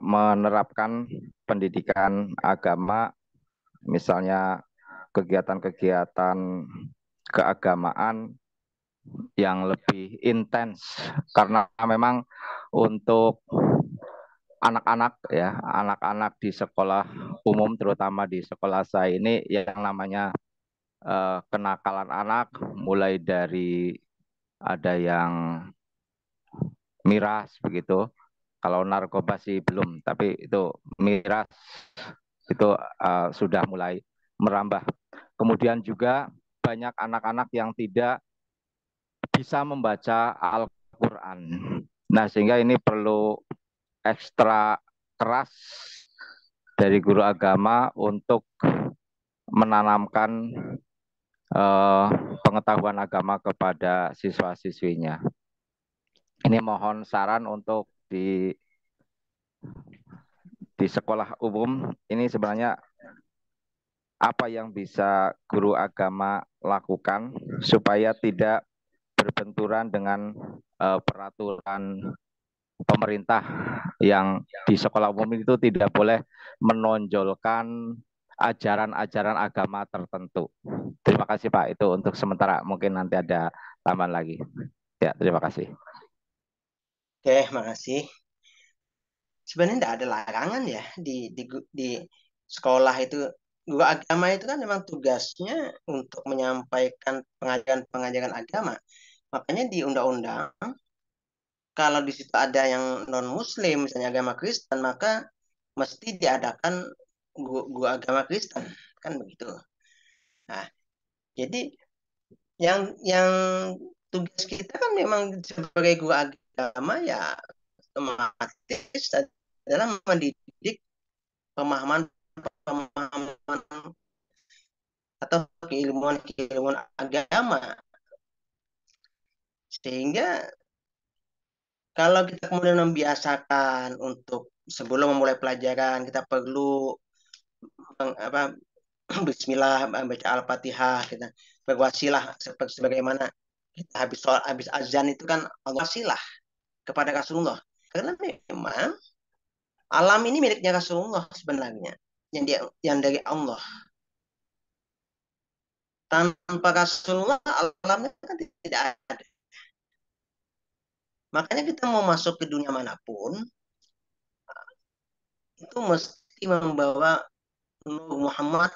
menerapkan pendidikan agama, misalnya kegiatan-kegiatan keagamaan yang lebih intens, karena memang untuk anak-anak ya, anak-anak di sekolah umum, terutama di sekolah saya ini, yang namanya kenakalan anak, mulai dari ada yang miras begitu. Kalau narkoba sih belum, tapi itu miras itu sudah mulai merambah. Kemudian juga banyak anak-anak yang tidak bisa membaca Al-Quran. Nah, sehingga ini perlu ekstra keras dari guru agama untuk menanamkan pengetahuan agama kepada siswa-siswinya. Ini mohon saran untuk di sekolah umum ini sebenarnya apa yang bisa guru agama lakukan supaya tidak berbenturan dengan peraturan pemerintah yang di sekolah umum itu tidak boleh menonjolkan ajaran-ajaran agama tertentu. Terima kasih Pak, itu untuk sementara, mungkin nanti ada tambahan lagi. Ya, terima kasih. Oke, makasih. Sebenarnya tidak ada larangan ya di sekolah itu. Guru agama itu kan memang tugasnya untuk menyampaikan pengajaran-pengajaran agama. Makanya di undang-undang, kalau di situ ada yang non-Muslim, misalnya agama Kristen, maka mesti diadakan guru agama Kristen, kan begitu. Nah, jadi yang tugas kita kan memang sebagai guru agama ya otomatis adalah mendidik pemahaman atau keilmuan agama, sehingga kalau kita kemudian membiasakan untuk sebelum memulai pelajaran kita perlu apa, Bismillah, baca Al-Fatihah, kita berwasilah sebagaimana kita habis azan itu kan wasilah kepada Rasulullah, karena memang alam ini miliknya Rasulullah sebenarnya, yang dari Allah. Tanpa Rasulullah alamnya kan tidak ada. Makanya kita mau masuk ke dunia manapun itu mesti membawa Nur Muhammad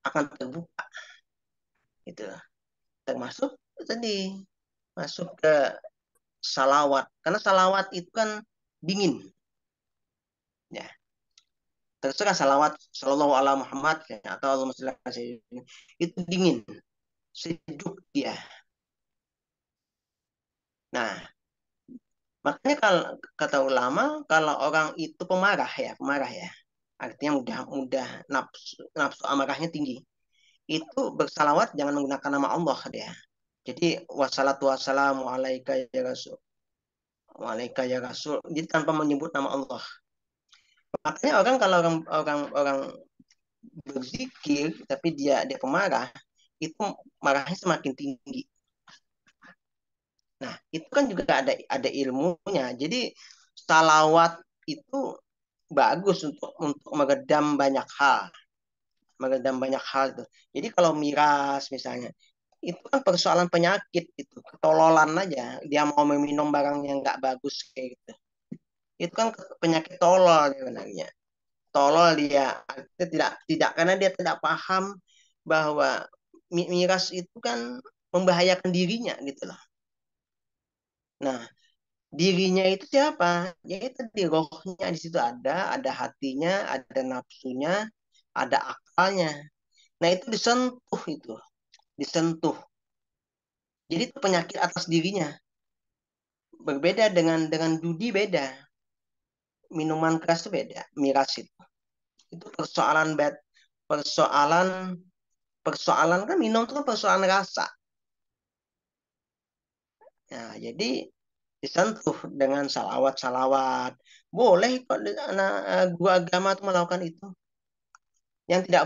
akan terbuka, gitu. Termasuk tadi masuk ke salawat, karena salawat itu kan dingin, ya. Terserah salawat Sallallahu ala Muhammad ya, atau Allahumma sholli ala sayyidina, itu dingin, sejuk dia. Nah, makanya kalau kata ulama, kalau orang itu pemarah ya, artinya mudah nafsu amarahnya tinggi, itu bersalawat jangan menggunakan nama Allah dia. Jadi wassalatu wassalamu alaika ya Rasul, alaika ya Rasul, jadi tanpa menyebut nama Allah. Makanya orang kalau orang berzikir tapi dia pemarah, itu marahnya semakin tinggi. Nah, itu kan juga ada ilmunya. Jadi salawat itu bagus untuk meredam banyak hal itu. Jadi kalau miras misalnya, itu kan persoalan penyakit, itu ketololan aja. Dia mau meminum barang yang nggak bagus kayak gitu. Itu kan penyakit tolol sebenarnya. Tolol dia tidak karena dia tidak paham bahwa miras itu kan membahayakan dirinya gitu loh. Nah, dirinya itu siapa? Ya itu di rohnya, di situ ada hatinya, ada nafsunya, ada akalnya. Nah, itu disentuh. Jadi itu penyakit atas dirinya. Berbeda dengan judi, beda. Minuman keras itu beda, miras itu. Itu persoalan persoalan kan minum itu kan persoalan rasa. Nah, jadi disentuh dengan salawat-salawat. Boleh kok guru agama itu melakukan itu. Yang tidak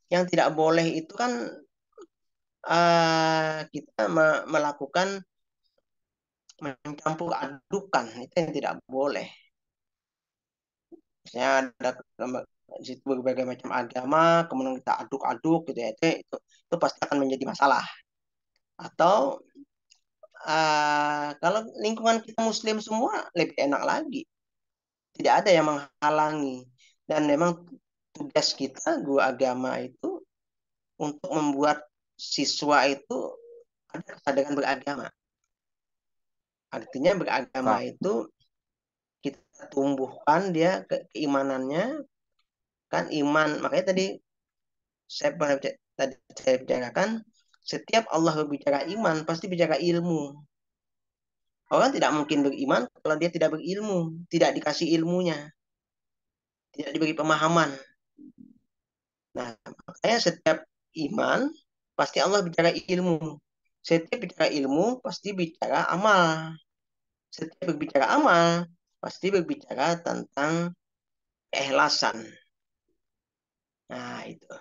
yang tidak boleh itu kan kita melakukan mencampur adukan, itu yang tidak boleh. Misalnya ada di situ berbagai macam agama, kemudian kita aduk-aduk gitu ya, itu pasti akan menjadi masalah. Atau kalau lingkungan kita Muslim semua lebih enak lagi, tidak ada yang menghalangi, dan memang tugas kita guru agama itu untuk membuat siswa itu ada kesadaran beragama. Artinya beragama Pak, itu kita tumbuhkan dia keimanannya, kan iman. Makanya tadi saya bicarakan, setiap Allah berbicara iman pasti bicara ilmu. Orang tidak mungkin beriman kalau dia tidak berilmu, tidak dikasih ilmunya, tidak diberi pemahaman. Nah, makanya setiap iman pasti Allah bicara ilmu. Setiap bicara ilmu pasti bicara amal. Setiap berbicara amal, pasti berbicara tentang keikhlasan. Nah, itu.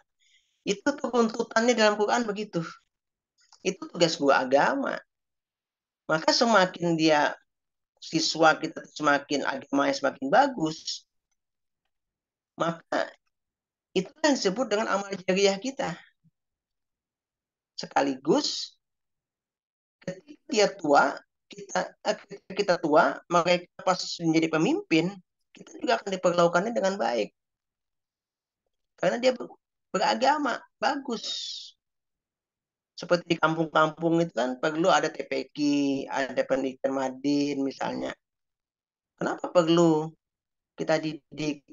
Itu tuh tuntutannya dalam Quran begitu. Itu tugas guru agama. Maka semakin dia siswa kita semakin agamanya semakin bagus, maka itu yang disebut dengan amal jariah kita. Sekaligus ketika dia tua, ketika kita tua, mereka pas menjadi pemimpin, kita juga akan diperlakukannya dengan baik. Karena dia beragama, bagus. Seperti di kampung-kampung itu kan perlu ada TPQ, ada pendidikan madin misalnya. Kenapa perlu kita didik?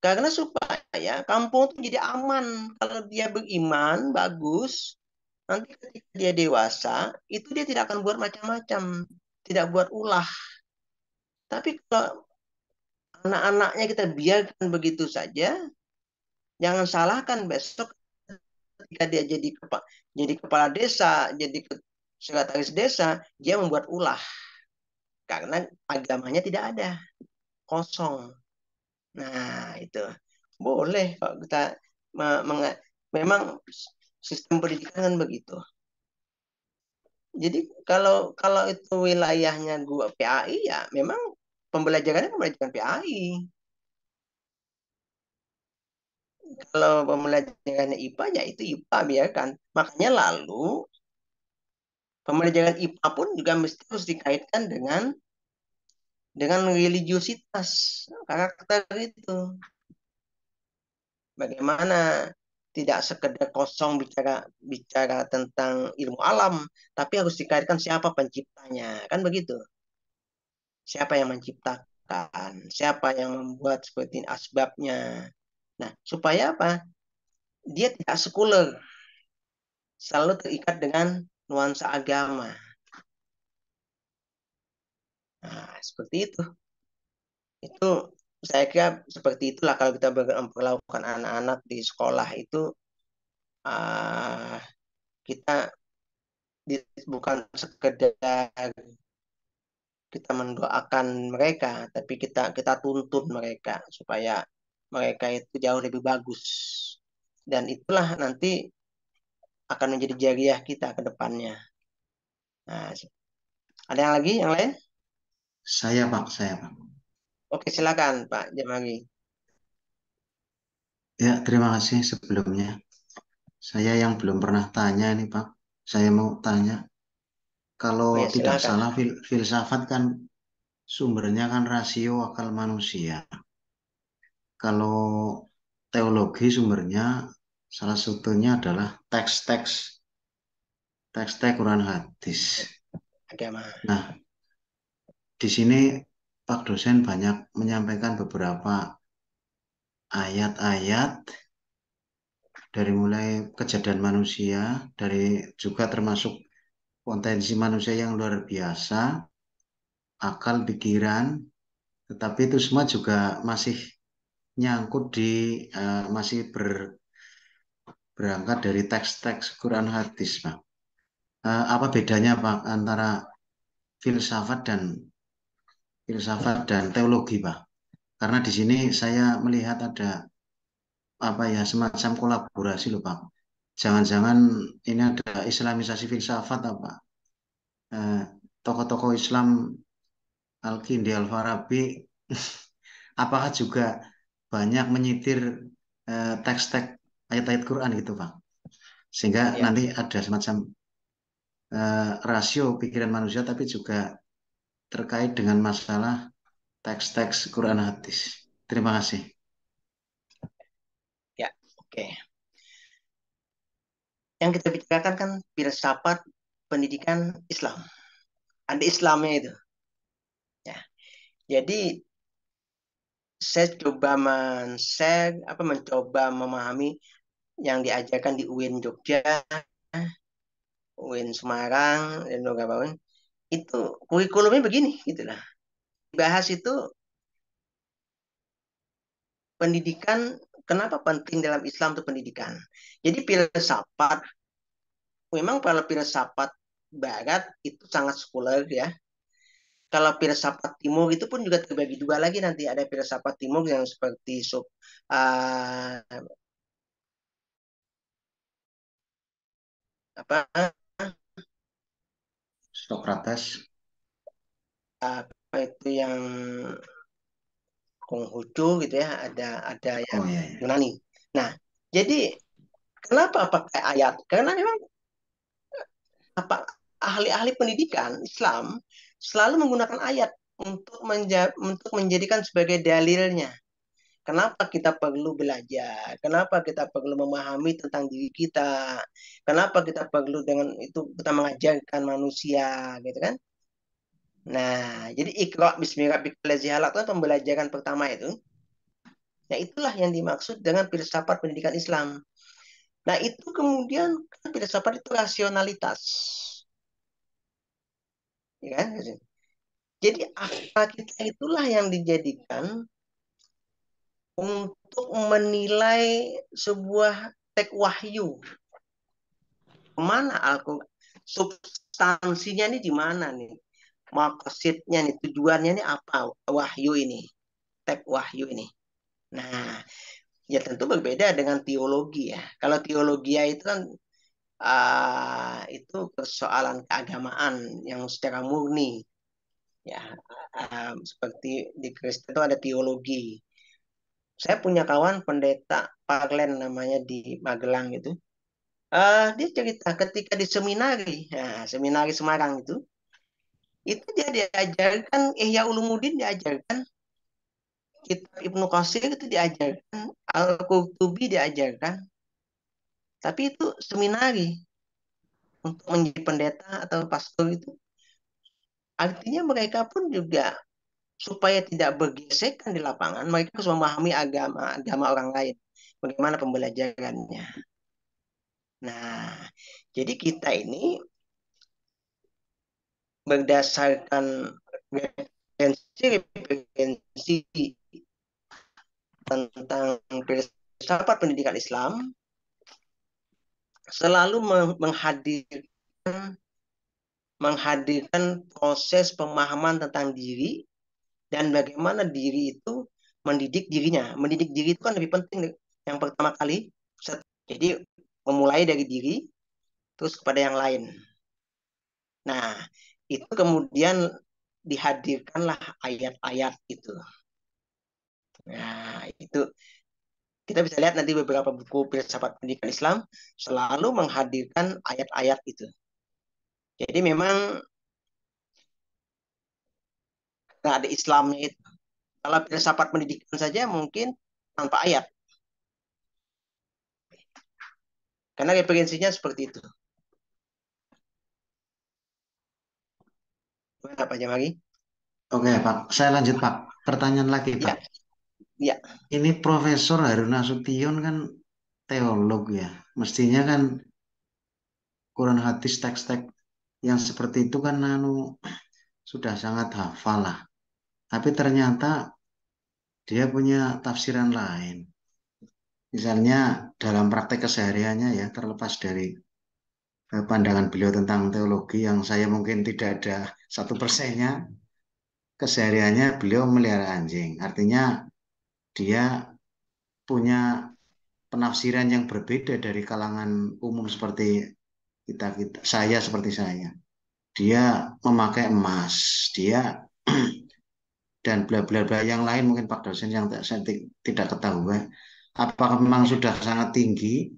Karena supaya kampung itu jadi aman. Kalau dia beriman, bagus. Nanti ketika dia dewasa, itu dia tidak akan buat macam-macam. Tidak buat ulah. Tapi kalau anak-anaknya kita biarkan begitu saja, jangan salahkan besok ketika dia jadi kepala desa, jadi sekretaris desa, dia membuat ulah. Karena agamanya tidak ada. Kosong. Nah, itu. Boleh kalau kita memang sistem pendidikan kan begitu. Jadi kalau kalau itu wilayahnya gua PAI ya memang pembelajarannya pembelajaran PAI. Kalau pembelajarannya IPA ya itu IPA biarkan. Makanya lalu pembelajaran IPA pun juga mesti harus dikaitkan dengan religiositas karakter itu. Bagaimana tidak sekedar kosong bicara bicara tentang ilmu alam, tapi harus dikaitkan siapa penciptanya, kan begitu? Siapa yang menciptakan, siapa yang membuat seperti ini asbabnya. Nah, supaya apa? Dia tidak sekuler, selalu terikat dengan nuansa agama. Nah, seperti itu. Itu saya kira seperti itulah kalau kita memperlakukan anak-anak di sekolah itu uh, kita bukan sekedar kita mendoakan mereka, tapi kita tuntun mereka supaya mereka itu jauh lebih bagus. Dan itulah nanti akan menjadi jariah kita ke depannya. Nah, ada yang lagi, yang lain? Saya Pak. Oke, silakan Pak Jamagi. Ya, terima kasih sebelumnya. Saya yang belum pernah tanya nih Pak. Saya mau tanya, kalau Oh ya, tidak silakan. salah filsafat kan sumbernya kan rasio akal manusia. Kalau teologi sumbernya salah satunya adalah teks-teks Quran hadis. Agama. Nah, di sini Pak dosen banyak menyampaikan beberapa ayat-ayat dari mulai kejadian manusia, dari juga termasuk potensi manusia yang luar biasa, akal, pikiran, tetapi itu semua juga masih nyangkut di masih berangkat dari teks-teks Quran hadis, Pak. Apa bedanya Pak antara filsafat dan teologi, Pak? Karena di sini saya melihat ada apa ya semacam kolaborasi loh, Pak. Jangan-jangan ini ada islamisasi filsafat apa? Eh, Tokoh-tokoh Islam Al-Kindi Al-Farabi apakah juga banyak menyitir teks-teks ayat-ayat Quran gitu Pak, sehingga Ya, nanti ada semacam rasio pikiran manusia tapi juga terkait dengan masalah teks-teks Quran hadis. Terima kasih. ya, oke. Yang kita bicarakan kan filsafat pendidikan Islam. Ada Islamnya itu. Ya. Jadi saya coba mencoba memahami yang diajarkan di UIN Jogja, UIN Semarang, dan beberapa UIN. Itu kurikulumnya begini, gitulah. Bahas itu pendidikan, kenapa penting dalam Islam itu pendidikan. Jadi filsafat, memang kalau filsafat Barat itu sangat sekuler ya. Kalau filsafat timur itu pun juga terbagi dua lagi, nanti ada filsafat timur yang seperti uh, apa Socrates. apa itu yang Konghucu gitu ya, ada yang Oh iya, iya. Yunani. Nah, jadi kenapa pakai ayat? Karena memang apa ahli-ahli pendidikan Islam selalu menggunakan ayat untuk menjadikan sebagai dalilnya. Kenapa kita perlu belajar? Kenapa kita perlu memahami tentang diri kita? Kenapa kita perlu dengan itu kita mengajarkan manusia, gitu kan? Nah, jadi Iqra bismi rabbikal ladzi khalaq itu pembelajaran pertama itu. Nah, itulah yang dimaksud dengan filsafat pendidikan Islam. Nah, itu kemudian kan filsafat itu rasionalitas. Ya kan? Jadi akal kita itulah yang dijadikan untuk menilai sebuah teks wahyu. Kemana Al-Quran? Substansinya ini di mana nih? Maksudnya nih, tujuannya ini apa? Wahyu ini, teks wahyu ini. Nah, ya tentu berbeda dengan teologi ya. Kalau teologi ya itu kan itu persoalan keagamaan yang secara murni. Ya, seperti di Kristen itu ada teologi. Saya punya kawan pendeta Parlen namanya di Magelang itu. Dia cerita ketika di seminari, nah, seminari Semarang itu dia diajarkan Ihya Ulumuddin diajarkan, kitab Ibnu Qasir itu diajarkan, Al-Qurtubi diajarkan, tapi itu seminari untuk menjadi pendeta atau pastor itu. Artinya mereka pun juga supaya tidak bergesekan di lapangan, mereka harus memahami agama orang lain, bagaimana pembelajarannya. Nah, jadi kita ini berdasarkan referensi tentang filsafat pendidikan Islam selalu menghadirkan proses pemahaman tentang diri dan bagaimana diri itu mendidik dirinya. Mendidik diri itu kan lebih penting yang pertama kali. Jadi memulai dari diri terus kepada yang lain. Nah, itu kemudian dihadirkanlah ayat-ayat itu. Nah, itu kita bisa lihat nanti beberapa buku filsafat pendidikan Islam selalu menghadirkan ayat-ayat itu. Jadi memang nah, ada Islamnya itu. Kalau filsafat pendidikan saja mungkin tanpa ayat. Karena referensinya seperti itu. Gimana Pak Jamari? Oke, Pak. Saya lanjut, Pak. Pertanyaan lagi, Pak. Ya, ya. Ini Profesor Harun Nasution kan teolog ya. Mestinya kan Quran hadis teks-teks yang seperti itu kan sudah sangat hafal lah. Tapi ternyata dia punya tafsiran lain. Misalnya dalam praktek kesehariannya ya, terlepas dari pandangan beliau tentang teologi yang saya mungkin tidak ada 1%-nya, kesehariannya beliau melihara anjing. Artinya dia punya penafsiran yang berbeda dari kalangan umum seperti kita, saya seperti saya. Dia memakai emas, dia dan bla bla bla yang lain mungkin Pak dosen yang saya tidak ketahui. Apakah memang sudah sangat tinggi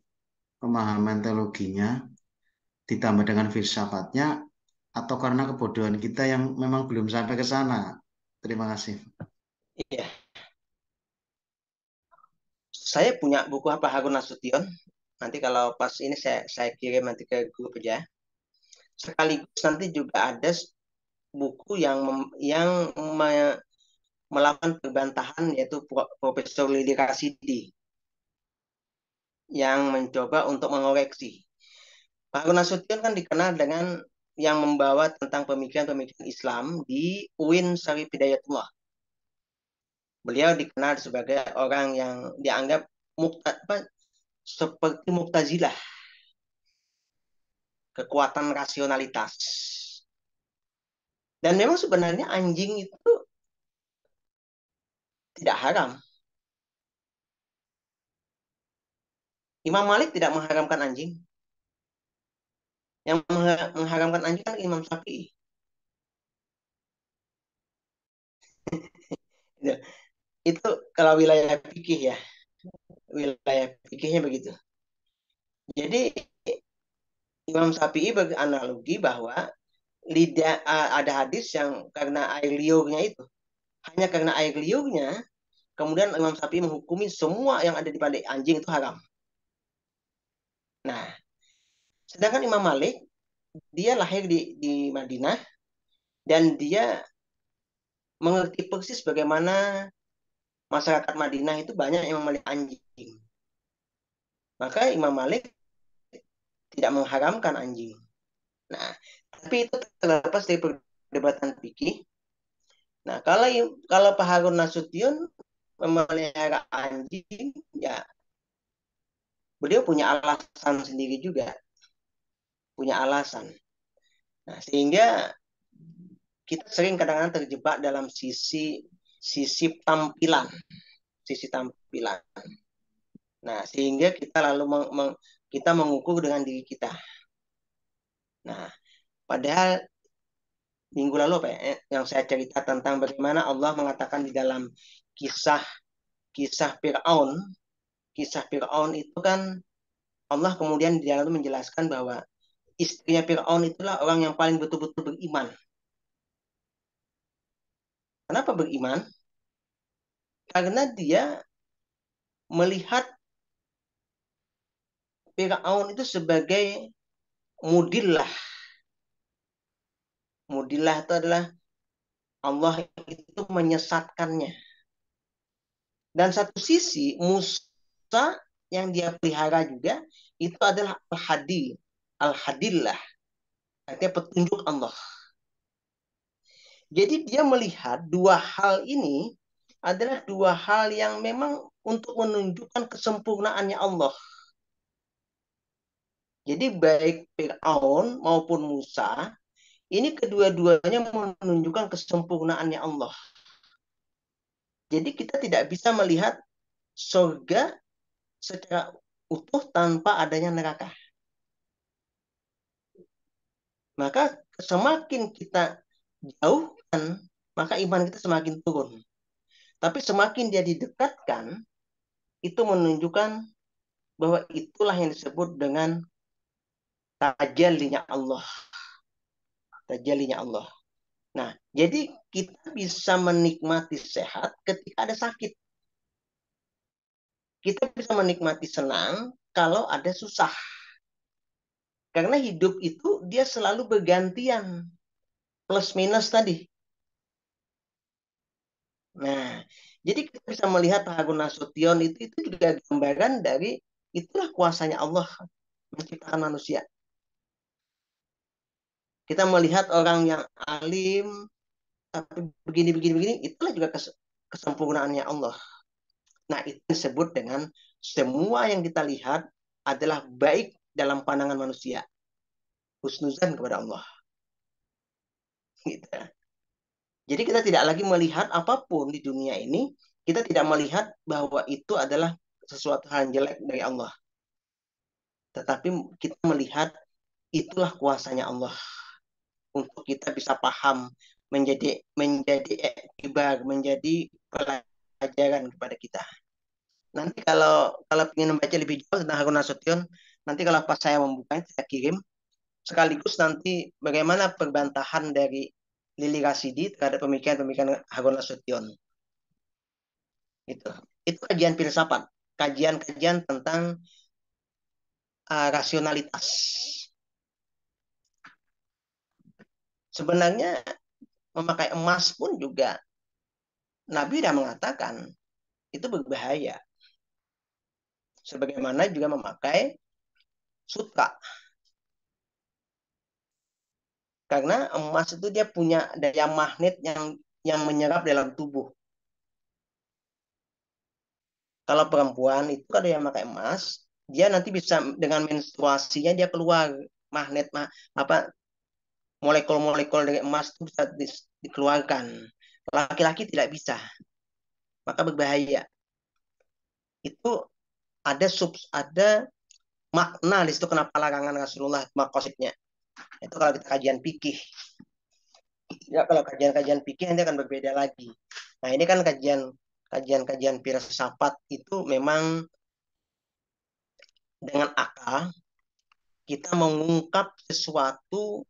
pemahaman teologinya ditambah dengan filsafatnya atau karena kebodohan kita yang memang belum sampai ke sana? Terima kasih. Iya. Saya punya buku apa Harun Nasution. Nanti kalau pas ini saya kirim nanti ke grup aja. Sekaligus nanti juga ada buku yang melakukan perbantahan yaitu Profesor Lili Rasidi yang mencoba untuk mengoreksi. Pak Harun Nasution kan dikenal dengan yang membawa tentang pemikiran-pemikiran Islam di UIN Syarif Hidayatullah. Beliau dikenal sebagai orang yang dianggap seperti Mu'tazilah, kekuatan rasionalitas. Dan memang sebenarnya anjing itu tidak haram. Imam Malik tidak mengharamkan anjing. Yang mengharamkan anjing kan Imam Syafi'i. Gitu. Itu kalau wilayah fikih ya, wilayah fikihnya begitu. Jadi Imam Syafi'i beranalogi bahwa lidah ada hadis yang karena air liurnya itu, hanya karena air liurnya, kemudian Imam Syafi'i menghukumi semua yang ada di balik anjing itu haram. Nah, sedangkan Imam Malik dia lahir di Madinah dan dia mengerti persis bagaimana masyarakat Madinah itu banyak yang memelihara anjing. Maka Imam Malik tidak mengharamkan anjing. Nah, tapi itu terlepas dari perdebatan fikih. Nah, kalau Pak Harun Nasution memelihara anjing, ya beliau punya alasan sendiri juga, punya alasan. Nah, sehingga kita sering kadang-kadang terjebak dalam sisi tampilan, sisi tampilan. Nah, sehingga kita lalu kita mengukur dengan diri kita. Nah, padahal minggu lalu apa ya, yang saya cerita tentang bagaimana Allah mengatakan di dalam kisah kisah Fir'aun, kisah Fir'aun itu kan Allah kemudian di dalam itu menjelaskan bahwa istrinya Fir'aun itulah orang yang paling betul-betul beriman. Kenapa beriman? Karena dia melihat Fir'aun itu sebagai mudillah. Mudillah itu adalah Allah itu menyesatkannya. Dan satu sisi Musa yang dia pelihara juga itu adalah al-hadi, al-hadillah, artinya petunjuk Allah. Jadi dia melihat dua hal ini adalah dua hal yang memang untuk menunjukkan kesempurnaannya Allah. Jadi baik Fir'aun maupun Musa, ini kedua-duanya menunjukkan kesempurnaannya Allah. Jadi kita tidak bisa melihat surga secara utuh tanpa adanya neraka. Maka semakin kita jauhkan, maka iman kita semakin turun. Tapi semakin dia didekatkan, itu menunjukkan bahwa itulah yang disebut dengan tajallinya Allah. Tajallinya Allah. Nah, jadi kita bisa menikmati sehat ketika ada sakit. Kita bisa menikmati senang kalau ada susah. Karena hidup itu dia selalu bergantian. Plus minus tadi. Nah, jadi kita bisa melihat Harun Nasution itu juga gambaran dari itulah kuasanya Allah menciptakan manusia. Kita melihat orang yang alim, tapi begini, itulah juga kesempurnaannya Allah. Nah, itu disebut dengan semua yang kita lihat adalah baik dalam pandangan manusia. Husnuzan kepada Allah. Gitu. Jadi kita tidak lagi melihat apapun di dunia ini, kita tidak melihat bahwa itu adalah sesuatu hal yang jelek dari Allah. Tetapi kita melihat itulah kuasanya Allah untuk kita bisa paham, menjadi iktibar, menjadi pelajaran kepada kita. Nanti kalau ingin membaca lebih jauh tentang Harun Nasution, nanti kalau pas saya membuka saya kirim. Sekaligus nanti bagaimana perbantahan dari Lili Rasidi terhadap pemikiran-pemikiran Harun Nasution. Itu kajian filsafat, kajian-kajian tentang rasionalitas. Sebenarnya memakai emas pun juga Nabi sudah mengatakan itu berbahaya. Sebagaimana juga memakai sutra. Karena emas itu dia punya daya magnet yang menyerap dalam tubuh. Kalau perempuan itu ada yang pakai emas, dia nanti bisa dengan menstruasinya dia keluar magnet apa molekul-molekul dari emas itu bisa dikeluarkan. Laki-laki tidak bisa, maka berbahaya. Itu ada makna di situ kenapa larangan Rasulullah makosipnya. Itu kalau kita kajian fikih. Ya kalau kajian-kajian fikih nanti akan berbeda lagi. Nah ini kan kajian filsafat itu memang dengan akal kita mengungkap sesuatu,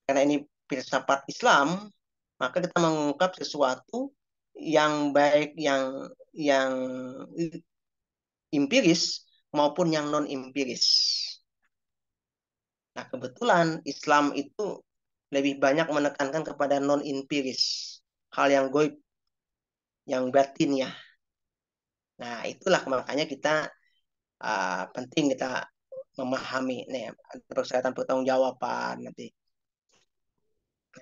karena ini filsafat Islam, maka kita mengungkap sesuatu yang baik yang empiris maupun yang non empiris. Nah, kebetulan Islam itu lebih banyak menekankan kepada non empiris, hal yang goib, yang batin ya. Nah, itulah makanya kita penting kita memahami nih persyaratan pertanggungjawaban nanti.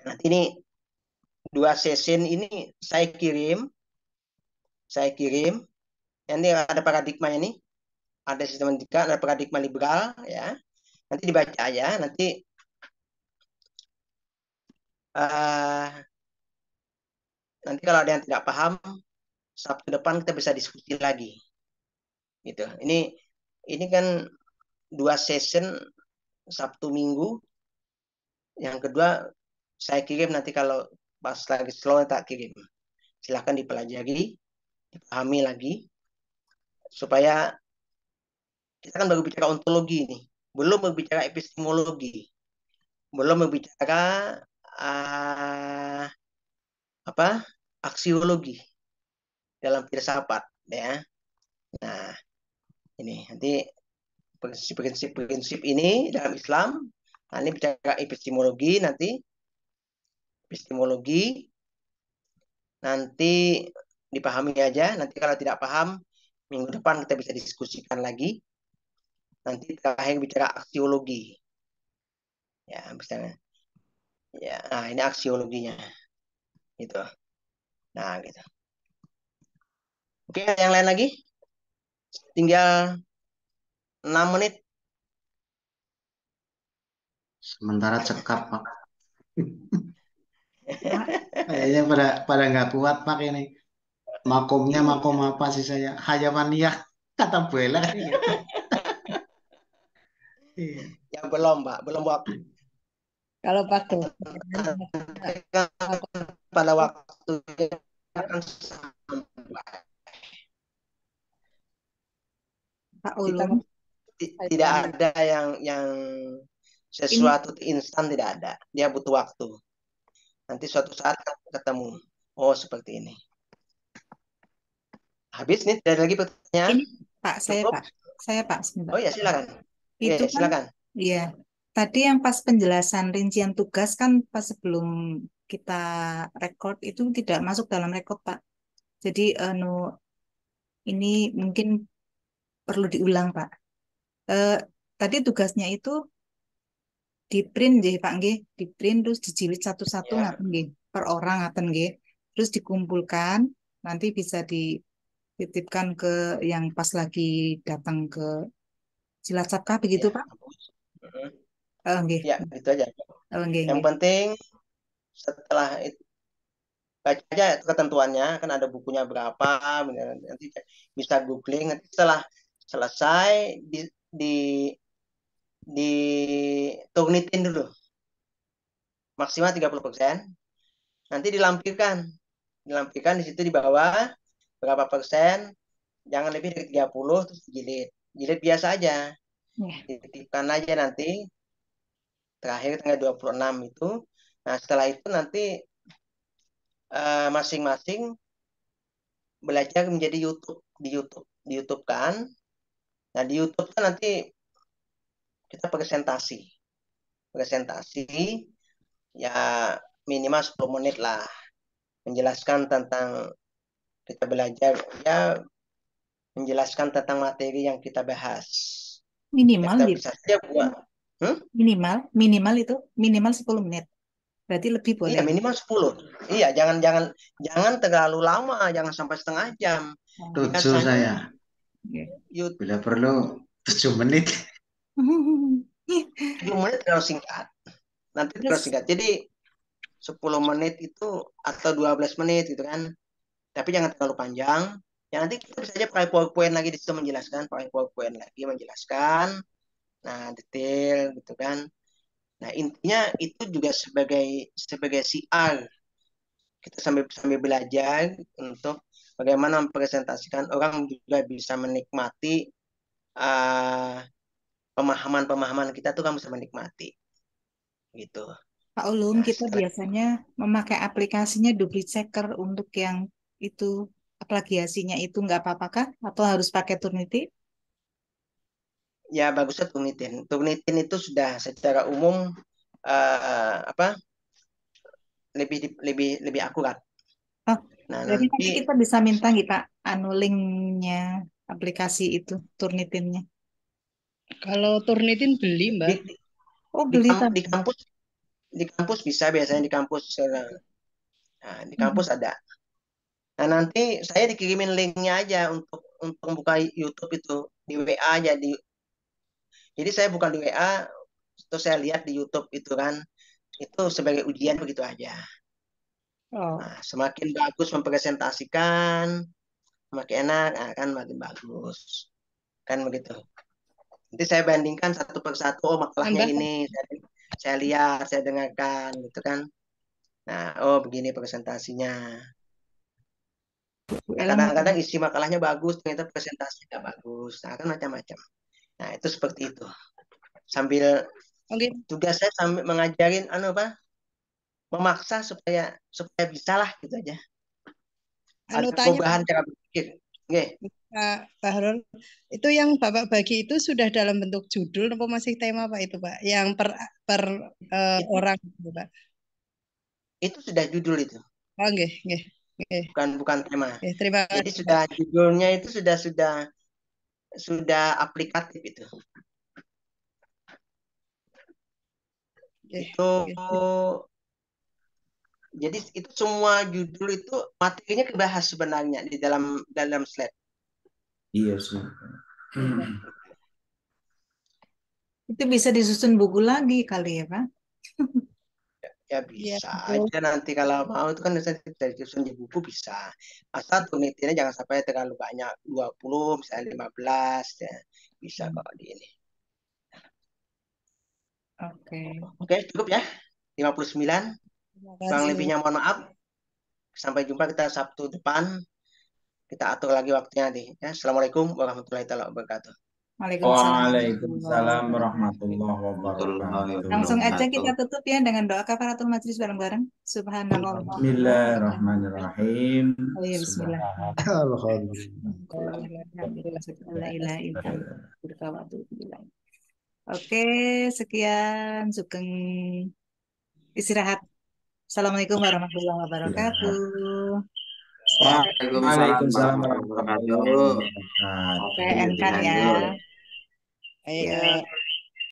Nanti ini 2 session ini saya kirim. Ini ada paradigma ini, ada sistematika, ada paradigma liberal ya. Nanti dibaca aja, nanti nanti kalau ada yang tidak paham, Sabtu depan kita bisa diskusi lagi. Gitu. Ini kan 2 session Sabtu Minggu. Yang kedua saya kirim nanti kalau pas lagi slow tak kirim. Silahkan dipelajari, dipahami lagi supaya kita kan baru bicara ontologi nih, belum berbicara epistemologi, belum berbicara aksiologi dalam filsafat ya. Nah, ini nanti prinsip-prinsip ini dalam Islam. Nah, ini bicara epistemologi nanti dipahami aja. Nanti kalau tidak paham minggu depan kita bisa diskusikan lagi. Nanti terakhir bicara aksiologi. Ya, misalnya. Ya, nah ini aksiologinya. Gitu. Nah, gitu. Oke, yang lain lagi? Tinggal 6 menit. Sementara cekap, Pak. Kayaknya pada nggak kuat, Pak, ini. Makomnya makom apa sih saya? Hayawaniyah, kata Bu Ella kan gitu. Iya. Yang belum, Pak. Belum waktu. Kalau Pak Doh, Pada waktunya akan sampai. Pak Kita Ulum, tidak ada yang sesuatu instan, tidak ada. Dia butuh waktu. Nanti suatu saat ketemu. Oh, seperti ini. Habis nih, ada lagi pertanyaan? ini Pak, saya Pak, sebentar. Oh ya, silakan. Itu kan, silakan. iya. Tadi yang pas penjelasan rincian tugas kan pas sebelum kita record itu tidak masuk dalam record, Pak. Jadi ini mungkin perlu diulang, Pak. Tadi tugasnya itu di print nggih Pak nggih, di print terus dijilid satu-satu Ya. ngaten nggih, per orang ngaten nggih. Terus dikumpulkan, nanti bisa dititipkan ke yang pas lagi datang ke Cilacap kah begitu Ya. Pak? Nggih. Ya, gitu aja. Nggih, Yang nggih. penting setelah itu baca aja ketentuannya, kan ada bukunya berapa, nanti bisa googling. Nanti setelah selesai di turnitin dulu maksimal 30%. Nanti dilampirkan di situ di bawah berapa persen, jangan lebih dari 30, terus jilid biasa aja. Titipkan aja nanti terakhir tanggal 26 itu. Nah, setelah itu nanti masing-masing belajar menjadi di YouTube kan. Nah, di YouTube kan nanti kita presentasi ya minimal 10 menit lah, menjelaskan tentang kita belajar, ya menjelaskan tentang materi yang kita bahas. Minimal Kita gitu. bisa saja buat Minimal itu minimal 10 menit. Berarti lebih boleh. Iya, minimal 10. Iya, jangan terlalu lama, jangan sampai setengah jam. Tujuh saya. Oke. Bila perlu 7 menit. 7 menit terlalu singkat. Nanti terlalu Terus singkat. Jadi 10 menit itu atau 12 menit gitu kan. Tapi jangan terlalu panjang. Ya nanti kita bisa aja pakai PowerPoint lagi di situ menjelaskan, pakai PowerPoint lagi menjelaskan. Nah, detail gitu kan. Nah, intinya itu juga sebagai CR. Kita sambil sambil belajar untuk bagaimana mempresentasikan, orang juga bisa menikmati uh, pemahaman-pemahaman kita tuh kan bisa menikmati gitu. Pak Ulum, Nah, kita setelah biasanya memakai aplikasinya Checker untuk yang itu plagiasinya itu nggak apa-apakah? Atau harus pakai Turnitin? ya bagusnya Turnitin. Turnitin itu sudah secara umum apa lebih akurat. Oh, Nah, jadi nanti nanti kita bisa minta kita anu linknya aplikasi itu Turnitinnya. Kalau Turnitin beli, di, Mbak. Oh, di, beli di tapi. kampus bisa biasanya di kampus. Nah, di kampus Mhm. ada. Nah, nanti saya dikirimin linknya aja untuk buka YouTube itu di WA aja jadi saya buka di WA terus saya lihat di YouTube itu kan itu sebagai ujian begitu aja. Oh, Nah, semakin bagus mempresentasikan, semakin enak, nah, kan makin bagus. Kan begitu. Nanti saya bandingkan satu persatu, oh makalahnya Nambah. ini, saya lihat, saya dengarkan, gitu kan. Nah, oh begini presentasinya. Nah, kadang-kadang elemen. isi makalahnya bagus, ternyata presentasinya bagus. Nah, kan macam-macam. Nah, itu seperti itu. Sambil Oke. tugas saya sambil mengajarin memaksa supaya bisa lah gitu aja. Anu Ada tanya perubahan cara berpikir. Oke. Pak Harun, itu yang Bapak bagi itu sudah dalam bentuk judul atau masih tema Pak itu Pak? Yang per Itu orang gitu Pak. itu sudah judul itu. Oh, nggih, nggih. Nggih. Bukan tema. Terima Jadi kasih Pak. sudah judulnya itu sudah aplikatif itu. Nggih, Itu nggih. jadi itu semua judul itu materinya dibahas sebenarnya di dalam slide. Iya sih. Itu bisa disusun buku lagi kali ya, Pak? Ya Iya, bisa betul. aja nanti kalau mau itu kan bisa disusun di buku bisa. Asal turnitinnya jangan sampai terlalu banyak 20 misalnya 15 ya. Bisa kok di ini. Oke. Oke, cukup ya. 59. Terima Kurang kasih. lebihnya mohon maaf. Sampai jumpa kita Sabtu depan. Kita atur lagi waktunya nih. Ya. Assalamualaikum warahmatullahi wabarakatuh. Waalaikumsalam warahmatullahi Waalaikumsalam wabarakatuh. warahmatullahi Warahmatullahi wabarakatuh. Langsung aja wabarakatuh. kita tutup ya dengan doa kafaratul majelis bareng-bareng. Subhanallah. Bismillahirrahmanirrahim. Oh iya, bismillah. Subhanallah. Oke, sekian. Sugeng istirahat. Assalamualaikum warahmatullahi wabarakatuh. Waalaikumsalam Warahmatullahi warahmatullahi wabarakatuh. wabarakatuh. PN kan ya. Lanjut. Ayo. Ya.